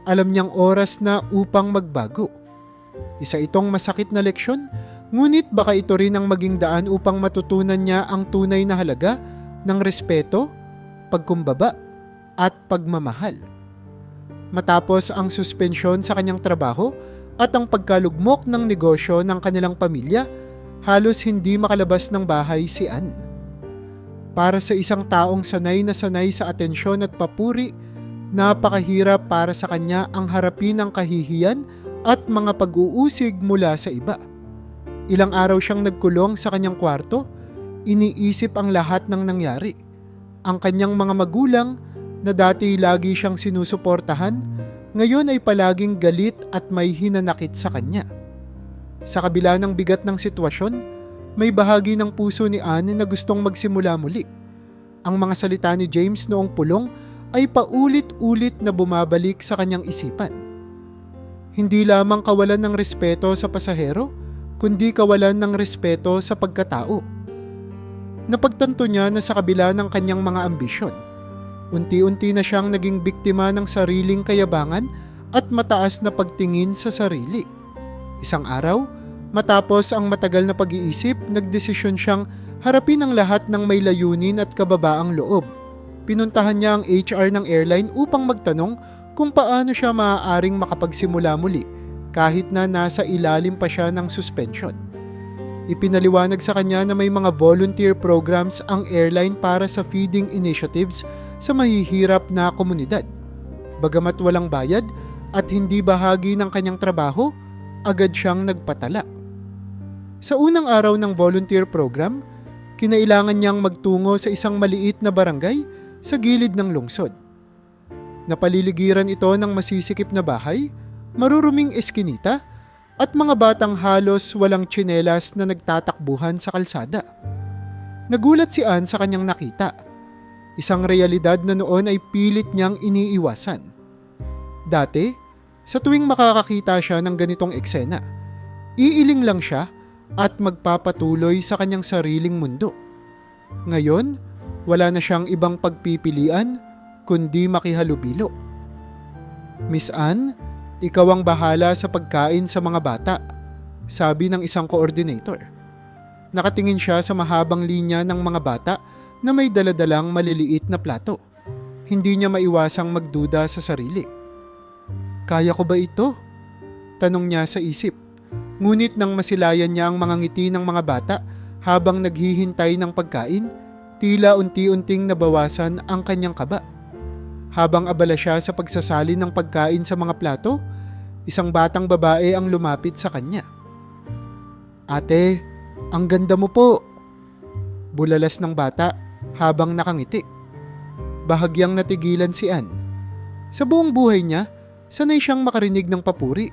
alam niyang oras na upang magbago. Isa itong masakit na leksyon, ngunit baka ito rin ang maging daan upang matutunan niya ang tunay na halaga ng respeto, pagkumbaba, at pagmamahal. Matapos ang suspensyon sa kanyang trabaho at ang pagkalugmok ng negosyo ng kanilang pamilya, halos hindi makalabas ng bahay si Anne. Para sa isang taong sanay na sanay sa atensyon at papuri, napakahirap para sa kanya ang harapin ang kahihiyan at mga pag-uusig mula sa iba. Ilang araw siyang nagkulong sa kanyang kwarto, iniisip ang lahat ng nangyari. Ang kanyang mga magulang na dati lagi siyang sinusuportahan, ngayon ay palaging galit at may hinanakit sa kanya. Sa kabila ng bigat ng sitwasyon, may bahagi ng puso ni Anne na gustong magsimula muli. Ang mga salita ni James noong pulong ay paulit-ulit na bumabalik sa kanyang isipan. Hindi lamang kawalan ng respeto sa pasahero, kundi kawalan ng respeto sa pagkatao. Napagtanto niya na sa kabila ng kanyang mga ambisyon, unti-unti na siyang naging biktima ng sariling kayabangan at mataas na pagtingin sa sarili. Isang araw, matapos ang matagal na pag-iisip, nagdesisyon siyang harapin ang lahat ng may layunin at kababaang loob. Pinuntahan niya ang HR ng airline upang magtanong kung paano siya maaaring makapagsimula muli kahit na nasa ilalim pa siya ng suspension. Ipinaliwanag sa kanya na may mga volunteer programs ang airline para sa feeding initiatives sa mahihirap na komunidad. Bagamat walang bayad at hindi bahagi ng kanyang trabaho, agad siyang nagpatala. Sa unang araw ng volunteer program, kinailangan niyang magtungo sa isang maliit na barangay sa gilid ng lungsod. Napaliligiran ito ng masisikip na bahay, maruruming eskinita, at mga batang halos walang tsinelas na nagtatakbuhan sa kalsada. Nagulat si Anne sa kanyang nakita. Isang realidad na noon ay pilit niyang iniiwasan. Dati, sa tuwing makakakita siya ng ganitong eksena, iiling lang siya at magpapatuloy sa kanyang sariling mundo. Ngayon, wala na siyang ibang pagpipilian kundi makihalubilo. Miss Anne, ikaw ang bahala sa pagkain sa mga bata, sabi ng isang coordinator. Nakatingin siya sa mahabang linya ng mga bata na may daladalang maliliit na plato. Hindi niya maiwasang magduda sa sarili. Kaya ko ba ito? Tanong niya sa isip. Ngunit nang masilayan niya ang mga ngiti ng mga bata habang naghihintay ng pagkain, tila unti-unting nabawasan ang kanyang kaba. Habang abala siya sa pagsasalin ng pagkain sa mga plato, isang batang babae ang lumapit sa kanya. Ate, ang ganda mo po. Bulalas ng bata habang nakangiti. Bahagyang natigilan si Anne. Sa buong buhay niya, sanay siyang makarinig ng papuri.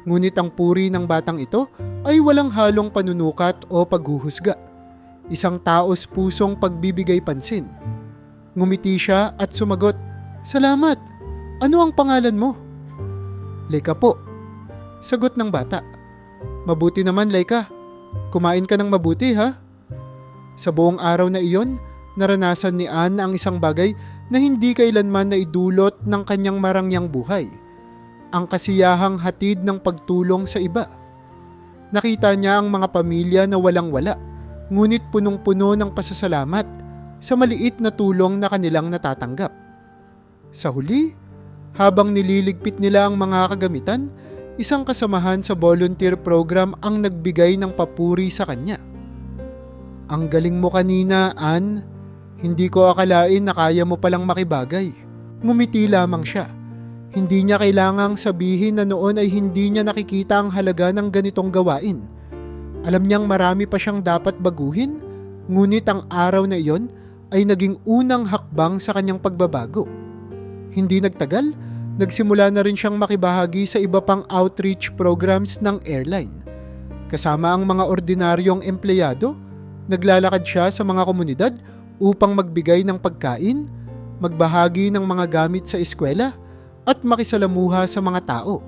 Ngunit ang puri ng batang ito ay walang halong panunukat o paghuhusga. Isang taos pusong pagbibigay pansin. Ngumiti siya at sumagot, "Salamat! Ano ang pangalan mo?" "Laika po," sagot ng bata. "Mabuti naman, Laika. Kumain ka ng mabuti, ha?" Sa buong araw na iyon, naranasan ni Anne ang isang bagay na hindi kailanman naidulot ng kanyang marangyang buhay. Ang kasiyahang hatid ng pagtulong sa iba. Nakita niya ang mga pamilya na walang-wala, ngunit punong-puno ng pasasalamat sa maliit na tulong na kanilang natatanggap. Sa huli, habang nililigpit nila ang mga kagamitan, isang kasamahan sa volunteer program ang nagbigay ng papuri sa kanya. "Ang galing mo kanina, Anne. Hindi ko akalain na kaya mo palang makibagay." Ngumiti lamang siya. Hindi niya kailangang sabihin na noon ay hindi niya nakikita ang halaga ng ganitong gawain. Alam niyang marami pa siyang dapat baguhin, ngunit ang araw na iyon ay naging unang hakbang sa kanyang pagbabago. Hindi nagtagal, nagsimula na rin siyang makibahagi sa iba pang outreach programs ng airline. Kasama ang mga ordinaryong empleyado, naglalakad siya sa mga komunidad upang magbigay ng pagkain, magbahagi ng mga gamit sa eskwela, at makisalamuha sa mga tao.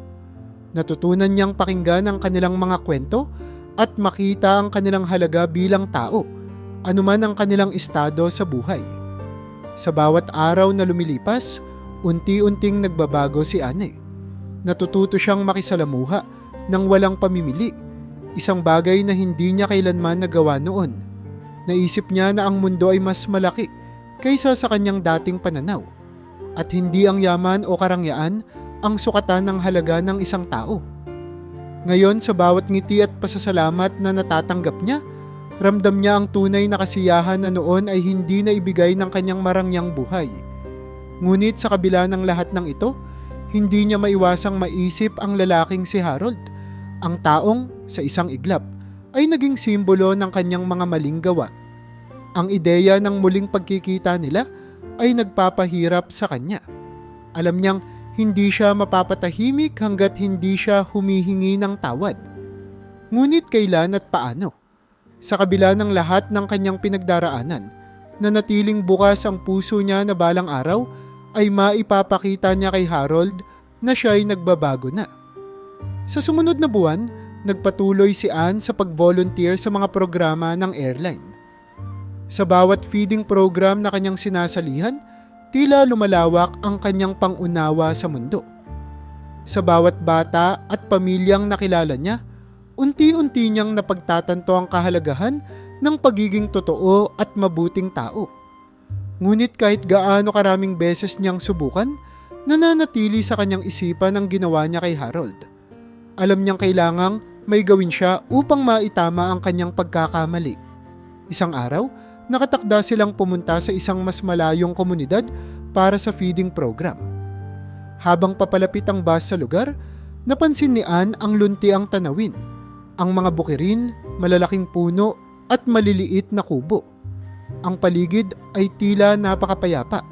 Natutunan niyang pakinggan ang kanilang mga kwento at makita ang kanilang halaga bilang tao, anuman ang kanilang estado sa buhay. Sa bawat araw na lumilipas, unti-unting nagbabago si Anne. Natututo siyang makisalamuha nang walang pamimili, isang bagay na hindi niya kailanman nagawa noon. Naisip niya na ang mundo ay mas malaki kaysa sa kanyang dating pananaw, at hindi ang yaman o karangyaan ang sukatan ng halaga ng isang tao. Ngayon, sa bawat ngiti at pasasalamat na natatanggap niya, ramdam niya ang tunay na kasiyahan na noon ay hindi na ibigay ng kanyang marangyang buhay. Ngunit sa kabila ng lahat ng ito, hindi niya maiwasang maisip ang lalaking si Harold, ang taong sa isang iglap ay naging simbolo ng kanyang mga maling gawa. Ang ideya ng muling pagkikita nila ay nagpapahirap sa kanya. Alam niyang hindi siya mapapatahimik hanggat hindi siya humihingi ng tawad. Ngunit kailan at paano? Sa kabila ng lahat ng kanyang pinagdaraanan, nanatiling bukas ang puso niya na balang araw ay maipapakita niya kay Harold na siya ay nagbabago na. Sa sumunod na buwan, nagpatuloy si Anne sa pag-volunteer sa mga programa ng airline. Sa bawat feeding program na kanyang sinasalihan, tila lumalawak ang kanyang pangunawa sa mundo. Sa bawat bata at pamilyang nakilala niya, unti-unti niyang napagtatanto ang kahalagahan ng pagiging totoo at mabuting tao. Ngunit kahit gaano karaming beses niyang subukan, nananatili sa kanyang isipan ang ginawa niya kay Harold. Alam niyang kailangang may gawin siya upang maitama ang kanyang pagkakamali. Isang araw, nakatakda silang pumunta sa isang mas malayong komunidad para sa feeding program. Habang papalapit ang bus sa lugar, napansin ni Anne ang luntiang tanawin, ang mga bukirin, malalaking puno at maliliit na kubo. Ang paligid ay tila napakapayapa,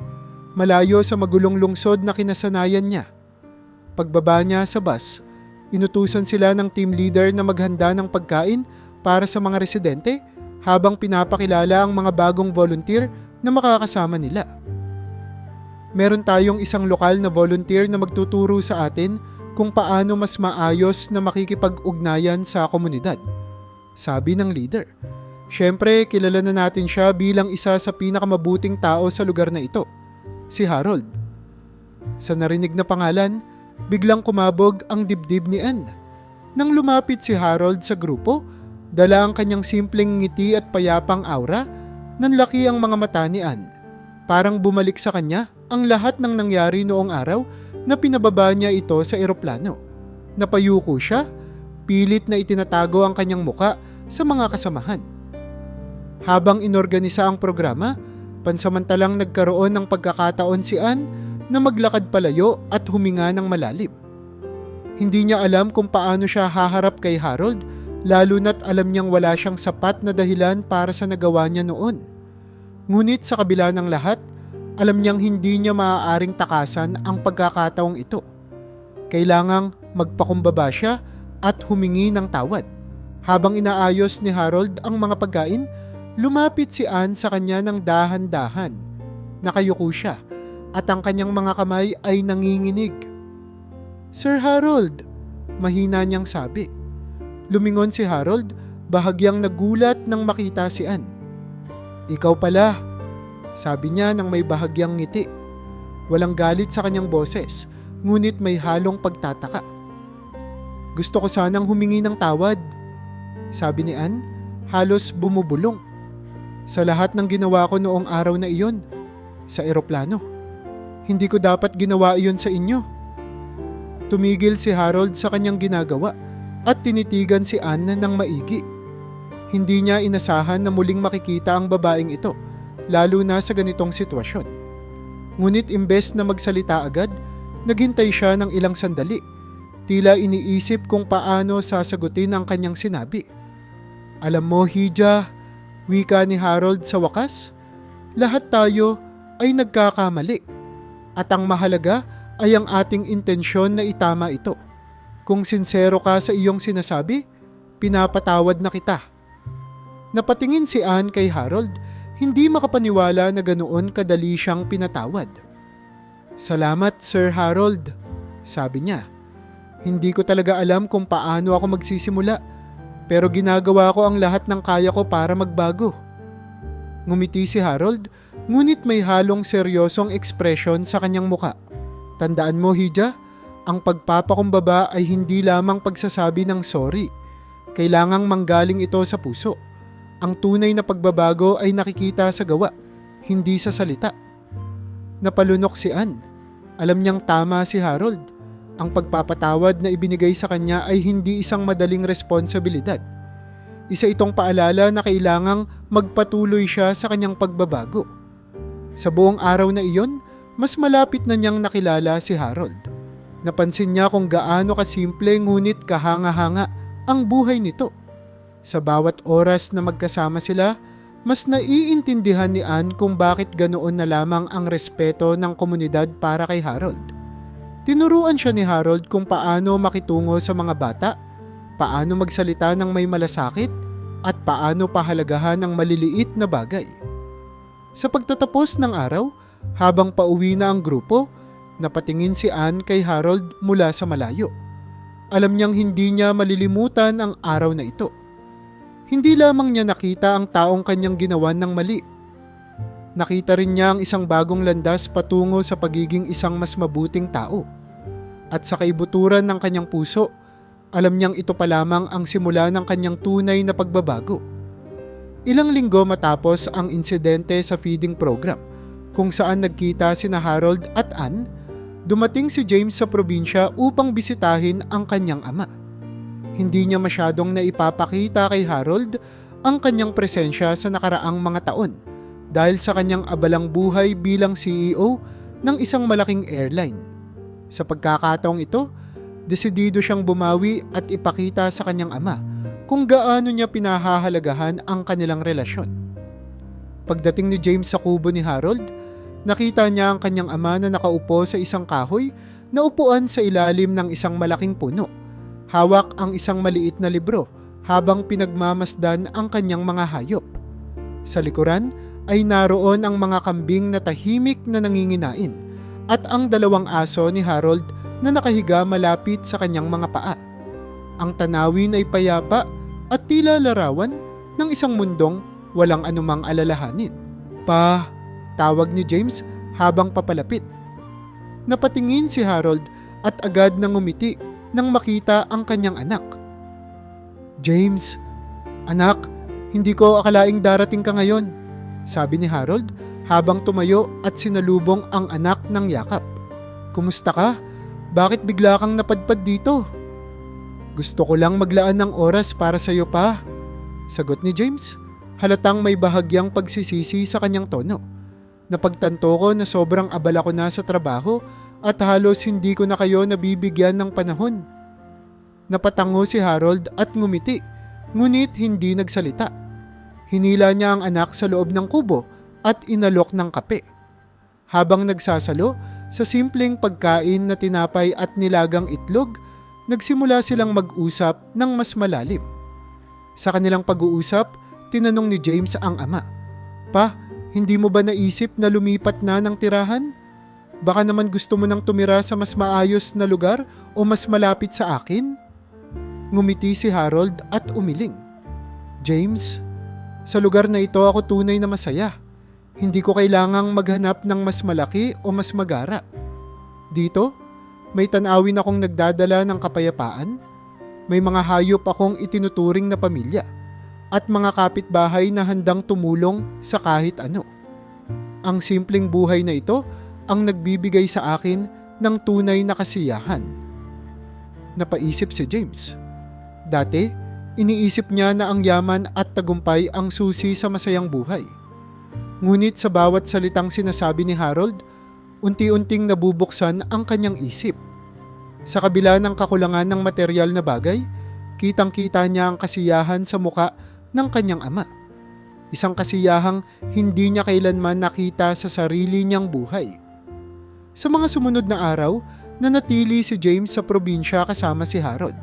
malayo sa magulong lungsod na kinasanayan niya. Pagbaba niya sa bus, inutusan sila ng team leader na maghanda ng pagkain para sa mga residente habang pinapakilala ang mga bagong volunteer na makakasama nila. Meron tayong isang lokal na volunteer na magtuturo sa atin kung paano mas maayos na makikipag-ugnayan sa komunidad, sabi ng leader. Siyempre, kilala na natin siya bilang isa sa pinakamabuting tao sa lugar na ito, si Harold. Sa narinig na pangalan, biglang kumabog ang dibdib ni Anne. Nang lumapit si Harold sa grupo, dala ang kanyang simpleng ngiti at payapang aura, nanlaki ang mga mata ni Anne. Parang bumalik sa kanya ang lahat ng nangyari noong araw na pinababa niya ito sa eroplano. Napayuko siya, pilit na itinatago ang kanyang muka sa mga kasamahan. Habang inorganisa ang programa, pansamantalang nagkaroon ng pagkakataon si Anne na maglakad palayo at huminga ng malalim. Hindi niya alam kung paano siya haharap kay Harold, lalo na't alam niyang wala siyang sapat na dahilan para sa nagawa niya noon. Ngunit sa kabila ng lahat, alam niyang hindi niya maaaring takasan ang pagkakataong ito. Kailangang magpakumbaba siya at humingi ng tawad. Habang inaayos ni Harold ang mga pagkain, Lumapit si Anne sa kanya ng dahan-dahan. Nakayuko siya at ang kanyang mga kamay ay nanginginig. "Sir Harold," mahina niyang sabi. Lumingon si Harold, bahagyang nagulat nang makita si Anne. "Ikaw pala," sabi niya nang may bahagyang ngiti. Walang galit sa kanyang boses, ngunit may halong pagtataka. "Gusto ko sanang humingi ng tawad," sabi ni Anne, halos bumubulong. "Sa lahat ng ginawa ko noong araw na iyon, sa eroplano. Hindi ko dapat ginawa iyon sa inyo." Tumigil si Harold sa kanyang ginagawa at tinitigan si Anne ng maigi. Hindi niya inasahan na muling makikita ang babaeng ito, lalo na sa ganitong sitwasyon. Ngunit imbes na magsalita agad, naghintay siya ng ilang sandali. Tila iniisip kung paano sasagutin ang kanyang sinabi. "Alam mo, Hija," wika ni Harold sa wakas, "lahat tayo ay nagkakamali. At ang mahalaga ay ang ating intensyon na itama ito. Kung sinsero ka sa iyong sinasabi, pinapatawad na kita." Napatingin si Anne kay Harold, hindi makapaniwala na ganoon kadali siyang pinatawad. "Salamat, Sir Harold," sabi niya. "Hindi ko talaga alam kung paano ako magsisimula, pero ginagawa ko ang lahat ng kaya ko para magbago." Ngumiti si Harold, ngunit may halong seryosong ekspresyon sa kanyang muka. "Tandaan mo, Hija, ang pagpapakumbaba ay hindi lamang pagsasabi ng sorry. Kailangang manggaling ito sa puso. Ang tunay na pagbabago ay nakikita sa gawa, hindi sa salita." Napalunok si Anne. Alam niyang tama si Harold. Ang pagpapatawad na ibinigay sa kanya ay hindi isang madaling responsibilidad. Isa itong paalala na kailangang magpatuloy siya sa kanyang pagbabago. Sa buong araw na iyon, mas malapit na niyang nakilala si Harold. Napansin niya kung gaano kasimple ngunit kahanga-hanga ang buhay nito. Sa bawat oras na magkasama sila, mas naiintindihan ni Anne kung bakit ganoon na lamang ang respeto ng komunidad para kay Harold. Tinuruan siya ni Harold kung paano makitungo sa mga bata, paano magsalita ng may malasakit, at paano pahalagahan ang maliliit na bagay. Sa pagtatapos ng araw, habang pauwi na ang grupo, napatingin si Anne kay Harold mula sa malayo. Alam niyang hindi niya malilimutan ang araw na ito. Hindi lamang niya nakita ang taong kanyang ginawan ng mali. Nakita rin niya ang isang bagong landas patungo sa pagiging isang mas mabuting tao. At sa kaibuturan ng kanyang puso, alam niyang ito pa lamang ang simula ng kanyang tunay na pagbabago. Ilang linggo matapos ang insidente sa feeding program, kung saan nagkita sina Harold at Anne, dumating si James sa probinsya upang bisitahin ang kanyang ama. Hindi niya masyadong naipapakita kay Harold ang kanyang presensya sa nakaraang mga taon, dahil sa kanyang abalang buhay bilang CEO ng isang malaking airline. Sa pagkakataong ito, desidido siyang bumawi at ipakita sa kanyang ama kung gaano niya pinahahalagahan ang kanilang relasyon. Pagdating ni James sa kubo ni Harold, nakita niya ang kanyang ama na nakaupo sa isang kahoy na upuan sa ilalim ng isang malaking puno. Hawak ang isang maliit na libro habang pinagmamasdan ang kanyang mga hayop. Sa likuran ay naroon ang mga kambing na tahimik na nanginginain at ang dalawang aso ni Harold na nakahiga malapit sa kanyang mga paa. Ang tanawin ay payapa at tila larawan ng isang mundong walang anumang alalahanin. "Pa," tawag ni James habang papalapit. Napatingin si Harold at agad nang ngumiti nang makita ang kanyang anak. "James, anak, hindi ko akalaing darating ka ngayon," sabi ni Harold habang tumayo at sinalubong ang anak ng yakap. "Kumusta ka? Bakit bigla kang napadpad dito?" "Gusto ko lang maglaan ng oras para sa iyo, pa," sagot ni James. Halatang may bahagyang pagsisisi sa kanyang tono. "Napagtanto ko na sobrang abala ko na sa trabaho at halos hindi ko na kayo nabibigyan ng panahon." Napatango si Harold at ngumiti, ngunit hindi nagsalita. Hinila niya ang anak sa loob ng kubo at inalok ng kape. Habang nagsasalo sa simpleng pagkain na tinapay at nilagang itlog, nagsimula silang mag-usap ng mas malalim. Sa kanilang pag-uusap, tinanong ni James ang ama. Pa, hindi mo ba naisip na lumipat na ng tirahan? Baka naman gusto mo nang tumira sa mas maayos na lugar o mas malapit sa akin? Ngumiti si Harold at umiling. James, sa lugar na ito ako tunay na masaya. Hindi ko kailangang maghanap ng mas malaki o mas magara. Dito, may tanawin akong nagdadala ng kapayapaan. May mga hayop akong itinuturing na pamilya. At mga kapitbahay na handang tumulong sa kahit ano. Ang simpleng buhay na ito ang nagbibigay sa akin ng tunay na kasiyahan. Napaisip si James. Dati, iniisip niya na ang yaman at tagumpay ang susi sa masayang buhay. Ngunit sa bawat salitang sinasabi ni Harold, unti-unting nabubuksan ang kanyang isip. Sa kabila ng kakulangan ng material na bagay, kitang-kita niya ang kasiyahan sa muka ng kanyang ama. Isang kasiyahang hindi niya kailanman nakita sa sarili niyang buhay. Sa mga sumunod na araw, nanatili si James sa probinsya kasama si Harold.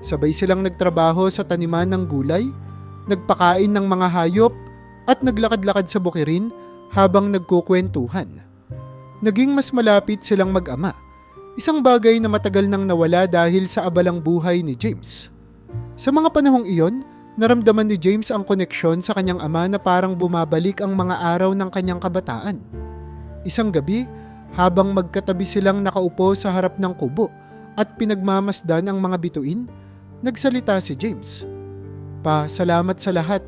Sabay silang nagtrabaho sa taniman ng gulay, nagpakain ng mga hayop at naglakad-lakad sa bukirin habang nagkukwentuhan. Naging mas malapit silang mag-ama, isang bagay na matagal nang nawala dahil sa abalang buhay ni James. Sa mga panahong iyon, naramdaman ni James ang koneksyon sa kanyang ama na parang bumabalik ang mga araw ng kanyang kabataan. Isang gabi, habang magkatabi silang nakaupo sa harap ng kubo at pinagmamasdan ang mga bituin, nagsalita si James. Pa, salamat sa lahat.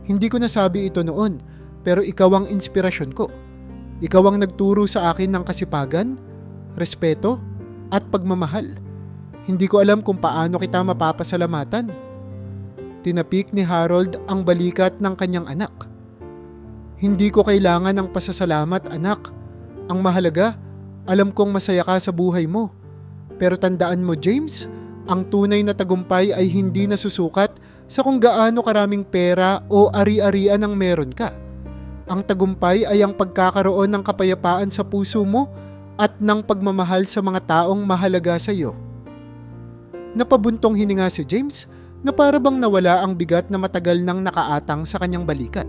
Hindi ko nasabi ito noon, pero ikaw ang inspirasyon ko. Ikaw ang nagturo sa akin ng kasipagan, respeto, at pagmamahal. Hindi ko alam kung paano kita mapapasalamatan. Tinapik ni Harold ang balikat ng kanyang anak. Hindi ko kailangan ng pasasalamat, anak. Ang mahalaga, alam kong masaya ka sa buhay mo. Pero tandaan mo, James, ang tunay na tagumpay ay hindi nasusukat sa kung gaano karaming pera o ari-arian ang meron ka. Ang tagumpay ay ang pagkakaroon ng kapayapaan sa puso mo at ng pagmamahal sa mga taong mahalaga sa iyo. Napabuntong hininga si James na para bang nawala ang bigat na matagal nang nakaatang sa kanyang balikat.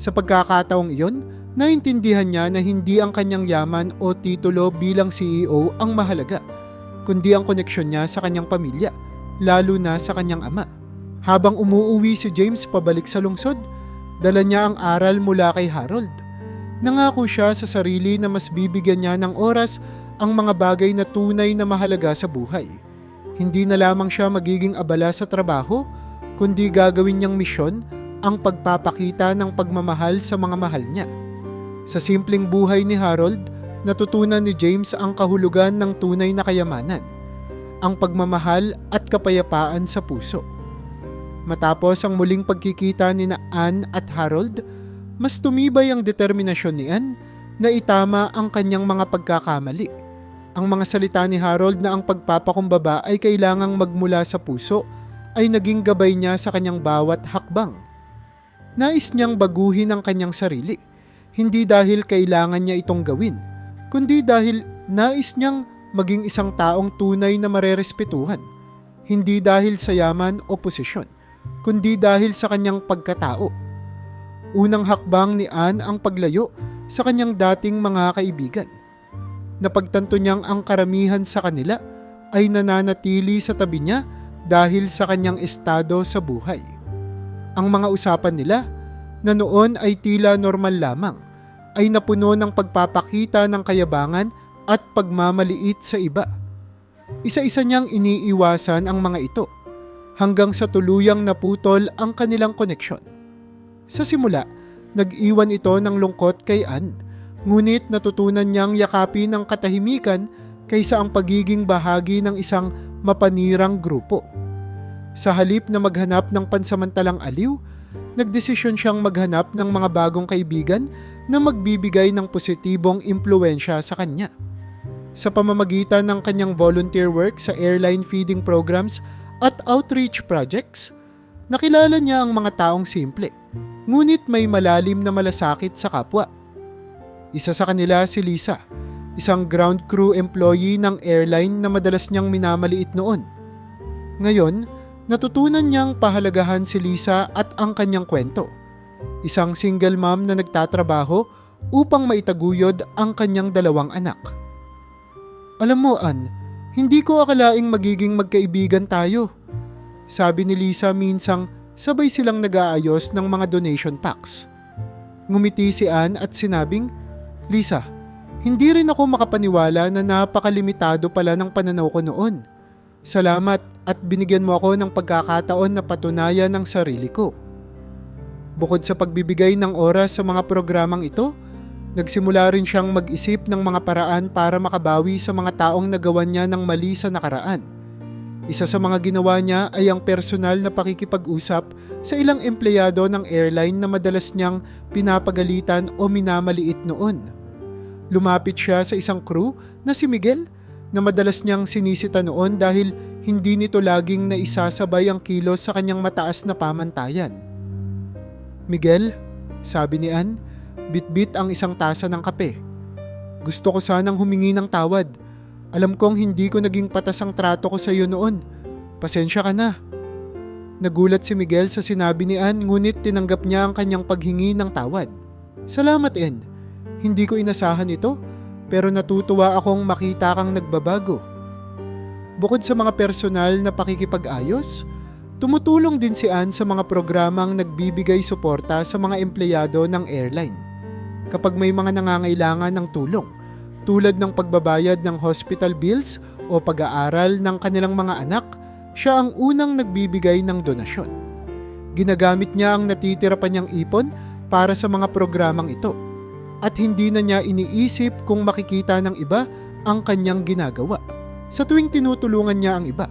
Sa pagkakataong iyon, naintindihan niya na hindi ang kanyang yaman o titulo bilang CEO ang mahalaga, kundi ang koneksyon niya sa kanyang pamilya, lalo na sa kanyang ama. Habang umuuwi si James pabalik sa lungsod, dala niya ang aral mula kay Harold. Nangako siya sa sarili na mas bibigyan niya ng oras ang mga bagay na tunay na mahalaga sa buhay. Hindi na lamang siya magiging abala sa trabaho, kundi gagawin niyang misyon ang pagpapakita ng pagmamahal sa mga mahal niya. Sa simpleng buhay ni Harold, natutunan ni James ang kahulugan ng tunay na kayamanan, ang pagmamahal at kapayapaan sa puso. Matapos ang muling pagkikita ni Anne at Harold, mas tumibay ang determinasyon ni Anne na itama ang kanyang mga pagkakamali. Ang mga salita ni Harold na ang pagpapakumbaba ay kailangang magmula sa puso ay naging gabay niya sa kanyang bawat hakbang. Nais niyang baguhin ang kanyang sarili. Hindi dahil kailangan niya itong gawin, kundi dahil nais niyang maging isang taong tunay na marerespetuhan. Hindi dahil sa yaman o posisyon, kundi dahil sa kanyang pagkatao. Unang hakbang ni Anne ang paglayo sa kanyang dating mga kaibigan. Napagtanto niyang ang karamihan sa kanila ay nananatili sa tabi niya dahil sa kanyang estado sa buhay. Ang mga usapan nila, na noon ay tila normal lamang, ay napuno ng pagpapakita ng kayabangan at pagmamaliit sa iba. Isa-isa niyang iniiwasan ang mga ito hanggang sa tuluyang naputol ang kanilang koneksyon. Sa simula, nag-iwan ito ng lungkot kay Anne, ngunit natutunan niyang yakapin ang katahimikan kaysa ang pagiging bahagi ng isang mapanirang grupo. Sa halip na maghanap ng pansamantalang aliw, nagdesisyon siyang maghanap ng mga bagong kaibigan na magbibigay ng positibong impluwensya sa kanya. Sa pamamagitan ng kanyang volunteer work sa airline feeding programs at outreach projects, nakilala niya ang mga taong simple, ngunit may malalim na malasakit sa kapwa. Isa sa kanila si Lisa, isang ground crew employee ng airline na madalas niyang minamaliit noon. Ngayon, Natutunan niyang pahalagahan si Lisa at ang kanyang kwento. Isang single mom na nagtatrabaho upang maitaguyod ang kanyang 2 anak. Alam mo, Ann, hindi ko akalaing magiging magkaibigan tayo. Sabi ni Lisa minsang sabay silang nag-aayos ng mga donation packs. Ngumiti si Ann at sinabing, Lisa, hindi rin ako makapaniwala na napakalimitado pala ng pananaw ko noon. Salamat at binigyan mo ako ng pagkakataon na patunayan ang sarili ko. Bukod sa pagbibigay ng oras sa mga programang ito, nagsimula rin siyang mag-isip ng mga paraan para makabawi sa mga taong nagawan niya ng mali sa nakaraan. Isa sa mga ginawa niya ay ang personal na pakikipag-usap sa ilang empleyado ng airline na madalas niyang pinapagalitan o minamaliit noon. Lumapit siya sa isang crew na si Miguel na madalas niyang sinisita noon dahil hindi nito laging naisasabay ang kilos sa kanyang mataas na pamantayan. Miguel, sabi ni Ann, bitbit ang isang tasa ng kape. Gusto ko sanang humingi ng tawad. Alam kong hindi ko naging patas ang trato ko sa iyo noon. Pasensya ka na. Nagulat si Miguel sa sinabi ni Ann ngunit tinanggap niya ang kanyang paghingi ng tawad. Salamat, Ann. Hindi ko inasahan ito pero natutuwa akong makita kang nagbabago. Bukod sa mga personal na pakikipag-ayos, tumutulong din si Ann sa mga programang nagbibigay suporta sa mga empleyado ng airline. Kapag may mga nangangailangan ng tulong, tulad ng pagbabayad ng hospital bills o pag-aaral ng kanilang mga anak, siya ang unang nagbibigay ng donasyon. Ginagamit niya ang natitira pa niyang ipon para sa mga programang ito at hindi na niya iniisip kung makikita ng iba ang kanyang ginagawa. Sa tuwing tinutulungan niya ang iba,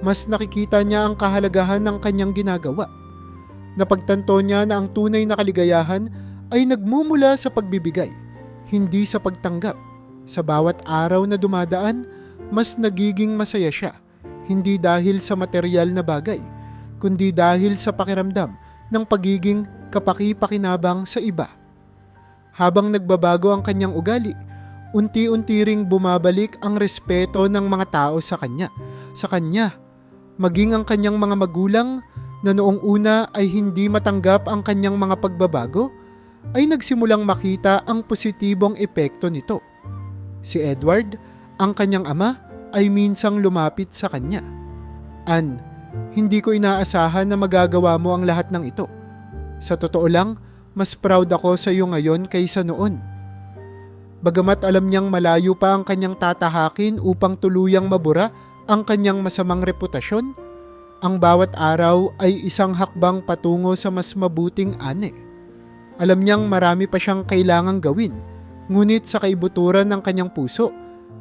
mas nakikita niya ang kahalagahan ng kanyang ginagawa. Napagtanto niya na ang tunay na kaligayahan ay nagmumula sa pagbibigay, hindi sa pagtanggap. Sa bawat araw na dumadaan, mas nagiging masaya siya, hindi dahil sa material na bagay, kundi dahil sa pakiramdam ng pagiging kapaki-pakinabang sa iba. Habang nagbabago ang kanyang ugali, unti-unti ring bumabalik ang respeto ng mga tao sa kanya, maging ang kanyang mga magulang na noong una ay hindi matanggap ang kanyang mga pagbabago, ay nagsimulang makita ang positibong epekto nito. Si Edward, ang kanyang ama, ay minsang lumapit sa kanya. Ann, hindi ko inaasahan na magagawa mo ang lahat ng ito. Sa totoo lang, mas proud ako sa iyo ngayon kaysa noon. Bagamat alam niyang malayo pa ang kanyang tatahakin upang tuluyang mabura ang kanyang masamang reputasyon, ang bawat araw ay isang hakbang patungo sa mas mabuting ane. Alam niyang marami pa siyang kailangang gawin, ngunit sa kaibuturan ng kanyang puso,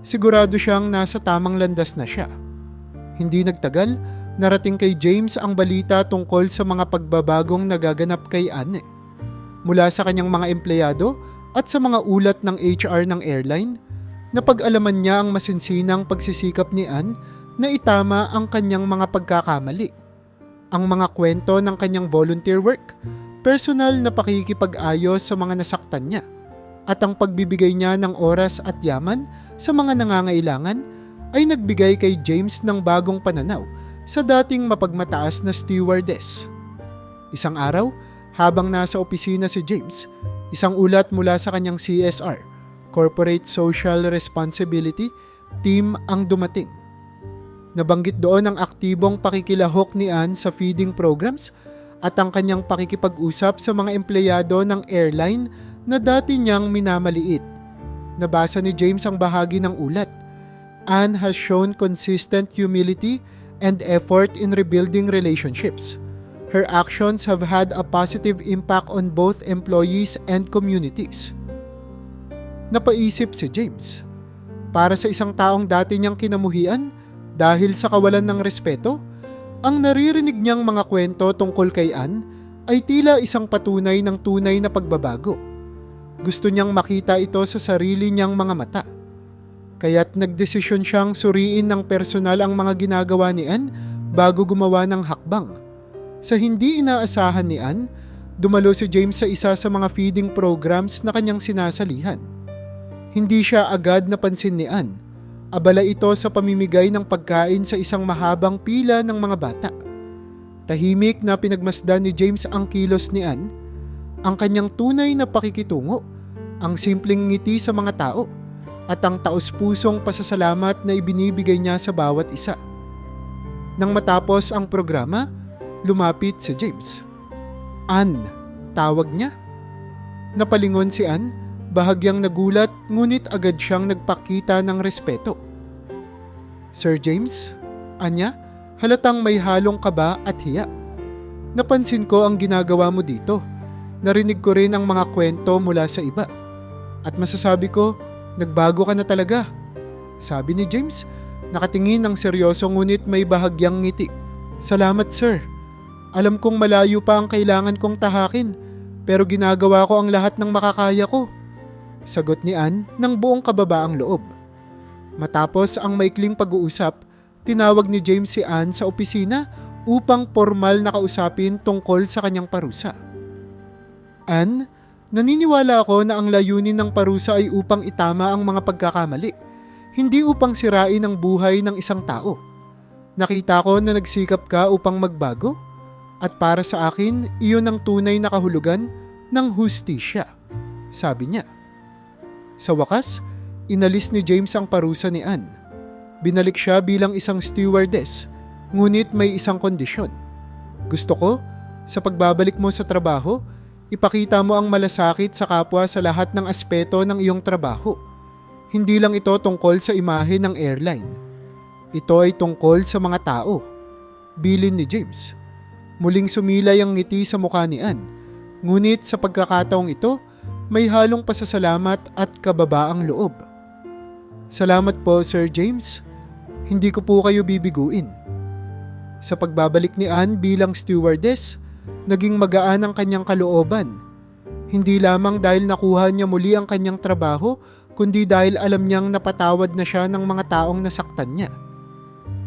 sigurado siyang nasa tamang landas na siya. Hindi nagtagal, narating kay James ang balita tungkol sa mga pagbabagong nagaganap kay Anne. Mula sa kanyang mga empleyado at sa mga ulat ng HR ng airline, napag-alaman niya ang masinsinang pagsisikap ni Ann na itama ang kanyang mga pagkakamali. Ang mga kwento ng kanyang volunteer work, personal na pakikipag-ayos sa mga nasaktan niya, at ang pagbibigay niya ng oras at yaman sa mga nangangailangan ay nagbigay kay James ng bagong pananaw sa dating mapagmataas na stewardess. Isang araw, habang nasa opisina si James, isang ulat mula sa kanyang CSR, Corporate Social Responsibility, team ang dumating. Nabanggit doon ang aktibong pakikilahok ni Ann sa feeding programs at ang kanyang pakikipag-usap sa mga empleyado ng airline na dati niyang minamaliit. Nabasa ni James ang bahagi ng ulat. Ann has shown consistent humility and effort in rebuilding relationships. Her actions have had a positive impact on both employees and communities. Napaisip si James. Para sa isang taong dati niyang kinamuhian dahil sa kawalan ng respeto, ang naririnig niyang mga kwento tungkol kay Ann ay tila isang patunay ng tunay na pagbabago. Gusto niyang makita ito sa sarili niyang mga mata. Kaya't nagdesisyon siyang suriin ng personal ang mga ginagawa ni Ann bago gumawa ng hakbang. Sa hindi inaasahan ni Ann, dumalo si James sa isa sa mga feeding programs na kanyang sinasalihan. Hindi siya agad napansin ni Ann. Abala ito sa pamimigay ng pagkain sa isang mahabang pila ng mga bata. Tahimik na pinagmasdan ni James ang kilos ni Ann, ang kanyang tunay na pakikitungo, ang simpleng ngiti sa mga tao, at ang taos-pusong pasasalamat na ibinibigay niya sa bawat isa. Nang matapos ang programa, lumapit si James. Ann, tawag niya. Napalingon si Ann, bahagyang nagulat ngunit agad siyang nagpakita ng respeto. Sir James, anya, halatang may halong kaba at hiya. Napansin ko ang ginagawa mo dito. Narinig ko rin ang mga kwento mula sa iba. At masasabi ko, nagbago ka na talaga. Sabi ni James, nakatingin ng seryoso ngunit may bahagyang ngiti. Salamat sir. Alam kong malayo pa ang kailangan kong tahakin, pero ginagawa ko ang lahat ng makakaya ko. Sagot ni Ann ng buong kababaang loob. Matapos ang maikling pag-uusap, tinawag ni James si Ann sa opisina upang formal na kausapin tungkol sa kanyang parusa. Ann, naniniwala ako na ang layunin ng parusa ay upang itama ang mga pagkakamali, hindi upang sirain ang buhay ng isang tao. Nakita ko na nagsikap ka upang magbago, at para sa akin, iyon ang tunay na kahulugan ng hustisya, sabi niya. Sa wakas, inalis ni James ang parusa ni Ann. Binalik siya bilang isang stewardess, ngunit may isang kondisyon. Gusto ko, sa pagbabalik mo sa trabaho, ipakita mo ang malasakit sa kapwa sa lahat ng aspeto ng iyong trabaho. Hindi lang ito tungkol sa imahe ng airline. Ito ay tungkol sa mga tao. Bilin ni James. Muling sumilay ang ngiti sa mukha ni Ann. Ngunit sa pagkakataong ito, may halong pasasalamat at kababaang loob. Salamat po, Sir James. Hindi ko po kayo bibiguin. Sa pagbabalik ni Ann bilang stewardess, naging magaan ang kanyang kalooban. Hindi lamang dahil nakuha niya muli ang kanyang trabaho, kundi dahil alam niyang napatawad na siya ng mga taong nasaktan niya.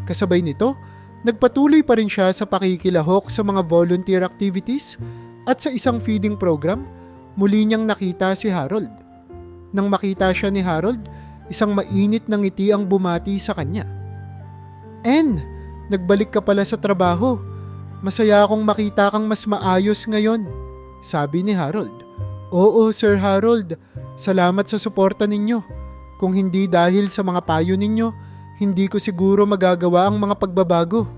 Kasabay nito, nagpatuloy pa rin siya sa pakikilahok sa mga volunteer activities at sa isang feeding program, muli niyang nakita si Harold. Nang makita siya ni Harold, isang mainit na ngiti ang bumati sa kanya. Ann, nagbalik ka pala sa trabaho. Masaya akong makita kang mas maayos ngayon, sabi ni Harold. Oo, Sir Harold. Salamat sa suporta ninyo. Kung hindi dahil sa mga payo ninyo, hindi ko siguro magagawa ang mga pagbabago.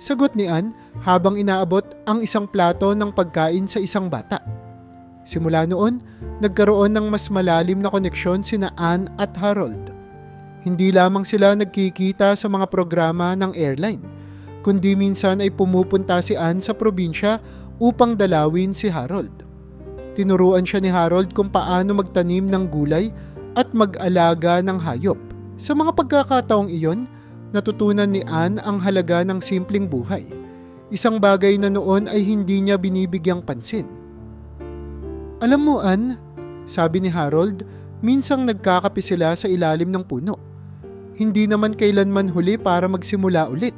Sagot ni Ann habang inaabot ang isang plato ng pagkain sa isang bata. Simula noon, nagkaroon ng mas malalim na koneksyon sina Ann at Harold. Hindi lamang sila nagkikita sa mga programa ng airline, kundi minsan ay pumupunta si Ann sa probinsya upang dalawin si Harold. Tinuruan siya ni Harold kung paano magtanim ng gulay at mag-alaga ng hayop. Sa mga pagkakataong iyon, natutunan ni Ann ang halaga ng simpleng buhay. Isang bagay na noon ay hindi niya binibigyang pansin. Alam mo Ann, sabi ni Harold, minsang nagkakape sila sa ilalim ng puno. Hindi naman kailanman huli para magsimula ulit.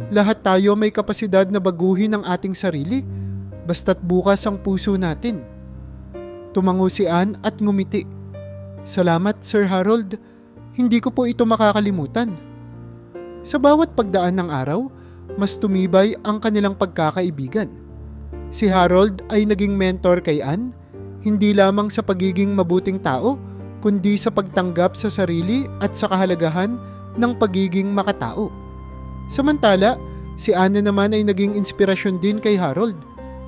Lahat tayo may kapasidad na baguhin ang ating sarili, basta't bukas ang puso natin. Tumango si Ann at ngumiti. Salamat, Sir Harold. Hindi ko po ito makakalimutan. Sa bawat pagdaan ng araw, mas tumibay ang kanilang pagkakaibigan. Si Harold ay naging mentor kay Ann, hindi lamang sa pagiging mabuting tao, kundi sa pagtanggap sa sarili at sa kahalagahan ng pagiging makatao. Samantala, si Anna naman ay naging inspirasyon din kay Harold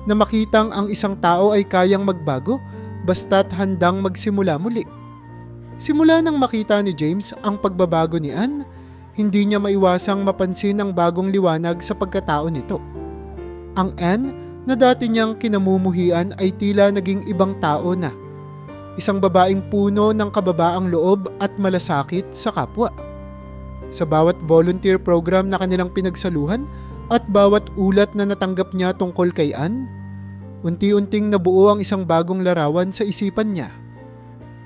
na makitang ang isang tao ay kayang magbago basta't handang magsimula muli. Simula nang makita ni James ang pagbabago ni Ann, hindi niya maiwasang mapansin ang bagong liwanag sa pagkatao nito. Ang Ann na dati niyang kinamumuhian ay tila naging ibang tao na. Isang babaeng puno ng kababaang loob at malasakit sa kapwa. Sa bawat volunteer program na kanilang pinagsaluhan at bawat ulat na natanggap niya tungkol kay Ann, unti-unting nabuo ang isang bagong larawan sa isipan niya.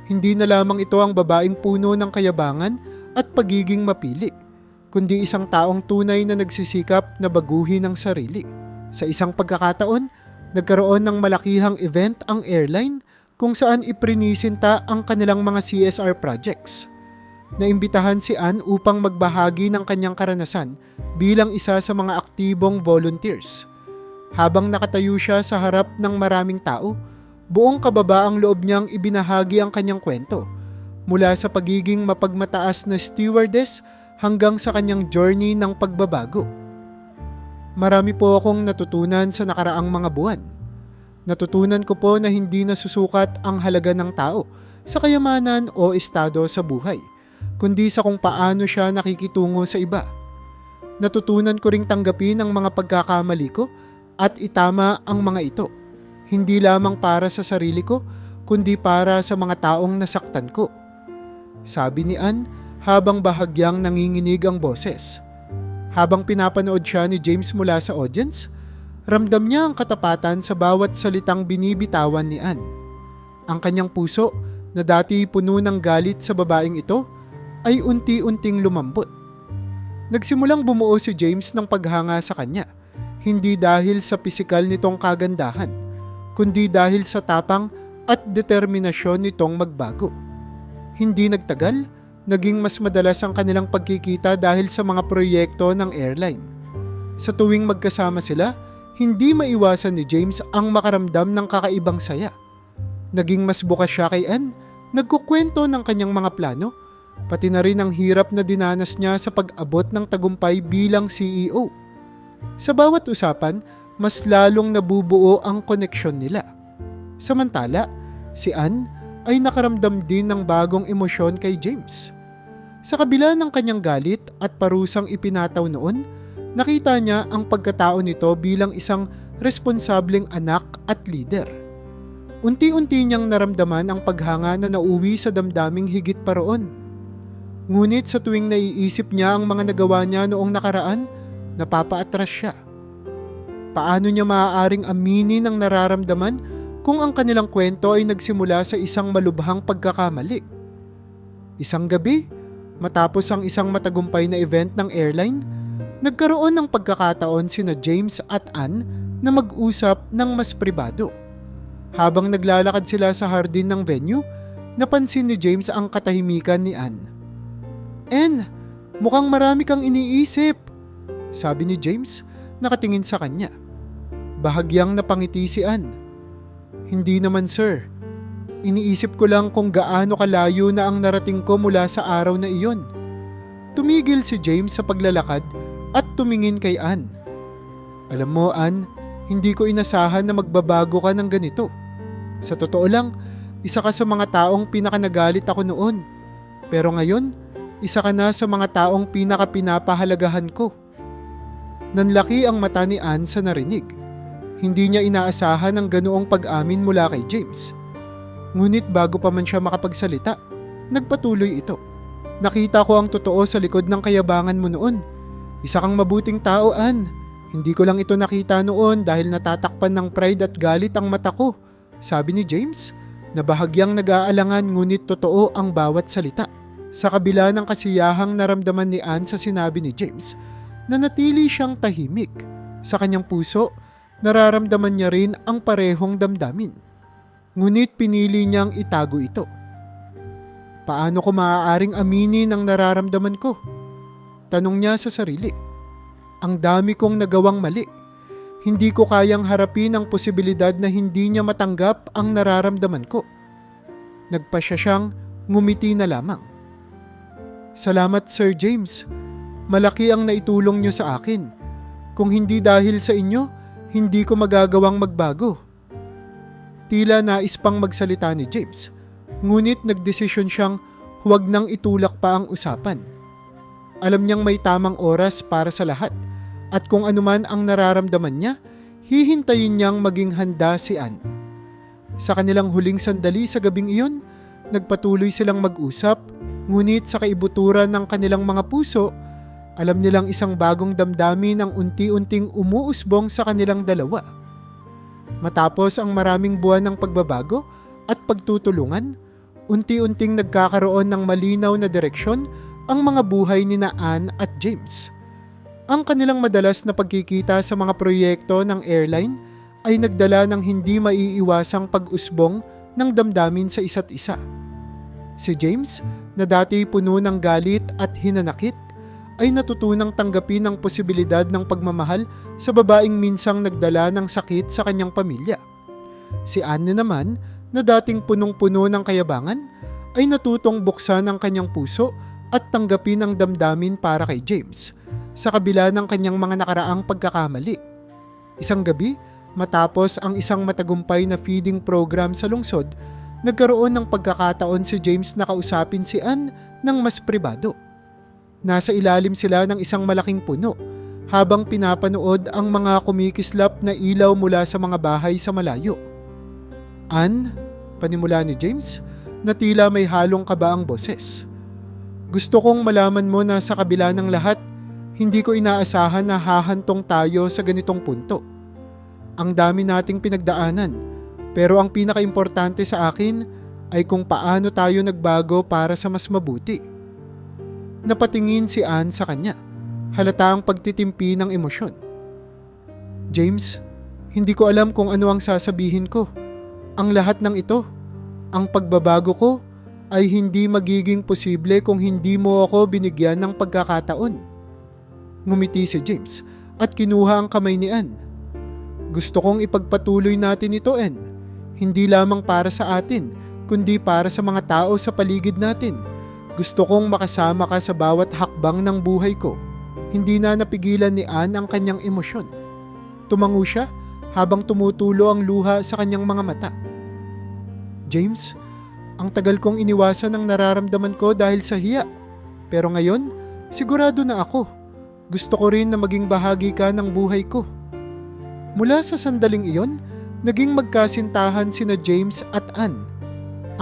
Hindi na lamang ito ang babaeng puno ng kayabangan at pagiging mapili, kundi isang taong tunay na nagsisikap na baguhin ang sarili. Sa isang pagkakataon, nagkaroon ng malakihang event ang airline kung saan iprinisinta ang kanilang mga CSR projects. Naimbitahan si Ann upang magbahagi ng kanyang karanasan bilang isa sa mga aktibong volunteers. Habang nakatayo siya sa harap ng maraming tao, buong kababaang loob niyang ibinahagi ang kanyang kwento. Mula sa pagiging mapagmataas na stewardess hanggang sa kanyang journey ng pagbabago. Marami po akong natutunan sa nakaraang mga buwan. Natutunan ko po na hindi nasusukat ang halaga ng tao sa kayamanan o estado sa buhay, kundi sa kung paano siya nakikitungo sa iba. Natutunan ko ring tanggapin ang mga pagkakamali ko at itama ang mga ito, hindi lamang para sa sarili ko, kundi para sa mga taong nasaktan ko. Sabi ni Ann habang bahagyang nanginginig ang boses. Habang pinapanood siya ni James mula sa audience, ramdam niya ang katapatan sa bawat salitang binibitawan ni Ann. Ang kanyang puso na dati puno ng galit sa babaeng ito ay unti-unting lumambot. Nagsimulang bumuo si James ng paghanga sa kanya, hindi dahil sa pisikal nitong kagandahan, kundi dahil sa tapang at determinasyon nitong magbago. Hindi nagtagal, naging mas madalas ang kanilang pagkikita dahil sa mga proyekto ng airline. Sa tuwing magkasama sila, hindi maiwasan ni James ang makaramdam ng kakaibang saya. Naging mas bukas siya kay Ann, nagkukwento ng kanyang mga plano, pati na rin ang hirap na dinanas niya sa pag-abot ng tagumpay bilang CEO. Sa bawat usapan, mas lalong nabubuo ang koneksyon nila. Samantala, si Ann ay nakaramdam din ng bagong emosyon kay James. Sa kabila ng kanyang galit at parusang ipinataw noon, nakita niya ang pagkatao nito bilang isang responsableng anak at leader. Unti-unti niyang naramdaman ang paghanga na nauwi sa damdaming higit pa roon. Ngunit sa tuwing naiisip niya ang mga nagawa niya noong nakaraan, napapaatras siya. Paano niya maaaring aminin ang nararamdaman kung ang kanilang kwento ay nagsimula sa isang malubhang pagkakamali? Isang gabi, matapos ang isang matagumpay na event ng airline, nagkaroon ng pagkakataon sina James at Ann na mag-usap ng mas pribado. Habang naglalakad sila sa hardin ng venue, napansin ni James ang katahimikan ni Ann. "Ann, mukhang marami kang iniisip," sabi ni James, nakatingin sa kanya. Bahagyang napangiti si Ann. "Hindi naman, sir. Iniisip ko lang kung gaano kalayo na ang narating ko mula sa araw na iyon." Tumigil si James sa paglalakad at tumingin kay Ann. "Alam mo, Ann, hindi ko inasahan na magbabago ka ng ganito. Sa totoo lang, isa ka sa mga taong pinakanagalit ako noon. Pero ngayon, isa ka na sa mga taong pinakapinapahalagahan ko." Nanlaki ang mata ni Ann sa narinig. Hindi niya inaasahan ang ganoong pag-amin mula kay James. Ngunit bago pa man siya makapagsalita, nagpatuloy ito. "Nakita ko ang totoo sa likod ng kayabangan mo noon. Isa kang mabuting tao, Ann. Hindi ko lang ito nakita noon dahil natatakpan ng pride at galit ang mata ko," sabi ni James, na bahagyang nag-aalangan ngunit totoo ang bawat salita. Sa kabila ng kasiyahang naramdaman ni Ann sa sinabi ni James, nanatili siyang tahimik. Sa kanyang puso, nararamdaman niya rin ang parehong damdamin. Ngunit pinili niyang itago ito. "Paano ko maaaring aminin ang nararamdaman ko?" tanong niya sa sarili. "Ang dami kong nagawang mali. Hindi ko kayang harapin ang posibilidad na hindi niya matanggap ang nararamdaman ko." Nagpasya siyang ngumiti na lamang. "Salamat, Sir James. Malaki ang naitulong niyo sa akin. Kung hindi dahil sa inyo, hindi ko magagawang magbago." Tila nais pang magsalita ni James, ngunit nagdesisyon siyang huwag nang itulak pa ang usapan. Alam niyang may tamang oras para sa lahat, at kung anuman ang nararamdaman niya, hihintayin niyang maging handa si Ann. Sa kanilang huling sandali sa gabing iyon, nagpatuloy silang mag-usap, ngunit sa kaibuturan ng kanilang mga puso, alam nilang isang bagong damdamin ang unti-unting umuusbong sa kanilang dalawa. Matapos ang maraming buwan ng pagbabago at pagtutulungan, unti-unting nagkakaroon ng malinaw na direksyon ang mga buhay ni Ann at James. Ang kanilang madalas na pagkikita sa mga proyekto ng airline ay nagdala ng hindi maiiwasang pag-usbong ng damdamin sa isa't isa. Si James, na dati puno ng galit at hinanakit, ay natutunang tanggapin ang posibilidad ng pagmamahal sa babaeng minsang nagdala ng sakit sa kanyang pamilya. Si Anne naman, na dating punong-puno ng kayabangan, ay natutong buksan ang kanyang puso at tanggapin ang damdamin para kay James, sa kabila ng kanyang mga nakaraang pagkakamali. Isang gabi, matapos ang isang matagumpay na feeding program sa lungsod, nagkaroon ng pagkakataon si James na kausapin si Anne ng mas pribado. Nasa ilalim sila ng isang malaking puno habang pinapanood ang mga kumikislap na ilaw mula sa mga bahay sa malayo. Anne, panimula ni James, na tila may halong kaba ang boses. Gusto kong malaman mo na sa kabila ng lahat, hindi ko inaasahan na hahantong tayo sa ganitong punto. Ang dami nating pinagdaanan, pero ang pinakaimportante sa akin ay kung paano tayo nagbago para sa mas mabuti. Napatingin si Anne sa kanya, halata ang pagtitimpi ng emosyon. James, hindi ko alam kung ano ang sasabihin ko. Ang lahat ng ito, ang pagbabago ko, ay hindi magiging posible kung hindi mo ako binigyan ng pagkakataon. Ngumiti si James at kinuha ang kamay ni Anne. Gusto kong ipagpatuloy natin ito, Anne. Hindi lamang para sa atin, kundi para sa mga tao sa paligid natin. Gusto kong makasama ka sa bawat hakbang ng buhay ko. Hindi na napigilan ni Anne ang kanyang emosyon. Tumango siya habang tumutulo ang luha sa kanyang mga mata. James, ang tagal kong iniwasan ang nararamdaman ko dahil sa hiya. Pero ngayon, sigurado na ako. Gusto ko rin na maging bahagi ka ng buhay ko. Mula sa sandaling iyon, naging magkasintahan sina James at Anne.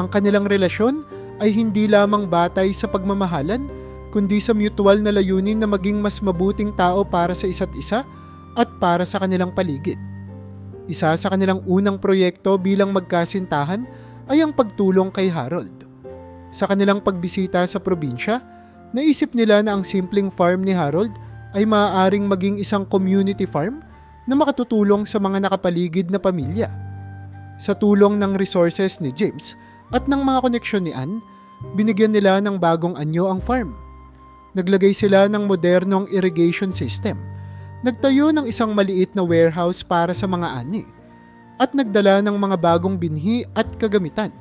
Ang kanilang relasyon ay hindi lamang batay sa pagmamahalan, kundi sa mutual na layunin na maging mas mabuting tao para sa isa't isa at para sa kanilang paligid. Isa sa kanilang unang proyekto bilang magkasintahan ay ang pagtulong kay Harold. Sa kanilang pagbisita sa probinsya, naisip nila na ang simpleng farm ni Harold ay maaaring maging isang community farm na makatutulong sa mga nakapaligid na pamilya. Sa tulong ng resources ni James at ng mga koneksyon ni Anne, binigyan nila ng bagong anyo ang farm. Naglagay sila ng modernong irrigation system, nagtayo ng isang maliit na warehouse para sa mga ani, at nagdala ng mga bagong binhi at kagamitan.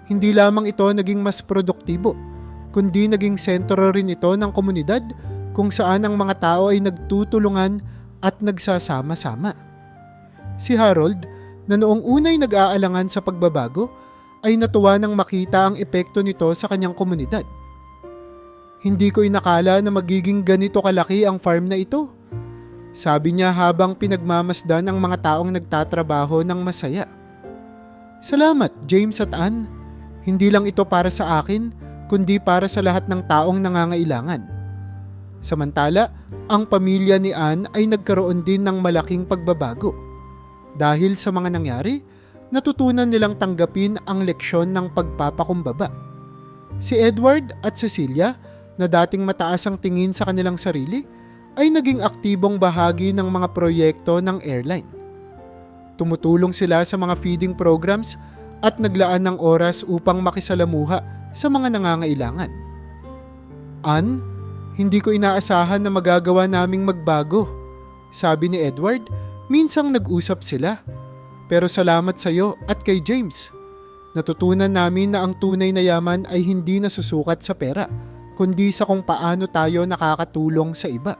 Hindi lamang ito naging mas produktibo, kundi naging sentro rin ito ng komunidad kung saan ang mga tao ay nagtutulungan at nagsasama-sama. Si Harold, na noong unay nag-aalangan sa pagbabago, ay natuwa nang makita ang epekto nito sa kanyang komunidad. Hindi ko inakala na magiging ganito kalaki ang farm na ito, sabi niya habang pinagmamasdan ang mga taong nagtatrabaho ng masaya. Salamat, James at Anne. Hindi lang ito para sa akin, kundi para sa lahat ng taong nangangailangan. Samantala, ang pamilya ni Anne ay nagkaroon din ng malaking pagbabago. Dahil sa mga nangyari, natutunan nilang tanggapin ang leksyon ng pagpapakumbaba. Si Edward at Cecilia, na dating mataas ang tingin sa kanilang sarili, ay naging aktibong bahagi ng mga proyekto ng airline. Tumutulong sila sa mga feeding programs at naglaan ng oras upang makisalamuha sa mga nangangailangan. Anne, hindi ko inaasahan na magagawa naming magbago, sabi ni Edward, minsang nag-usap sila. Pero salamat sa iyo at kay James. Natutunan namin na ang tunay na yaman ay hindi nasusukat sa pera, kundi sa kung paano tayo nakakatulong sa iba.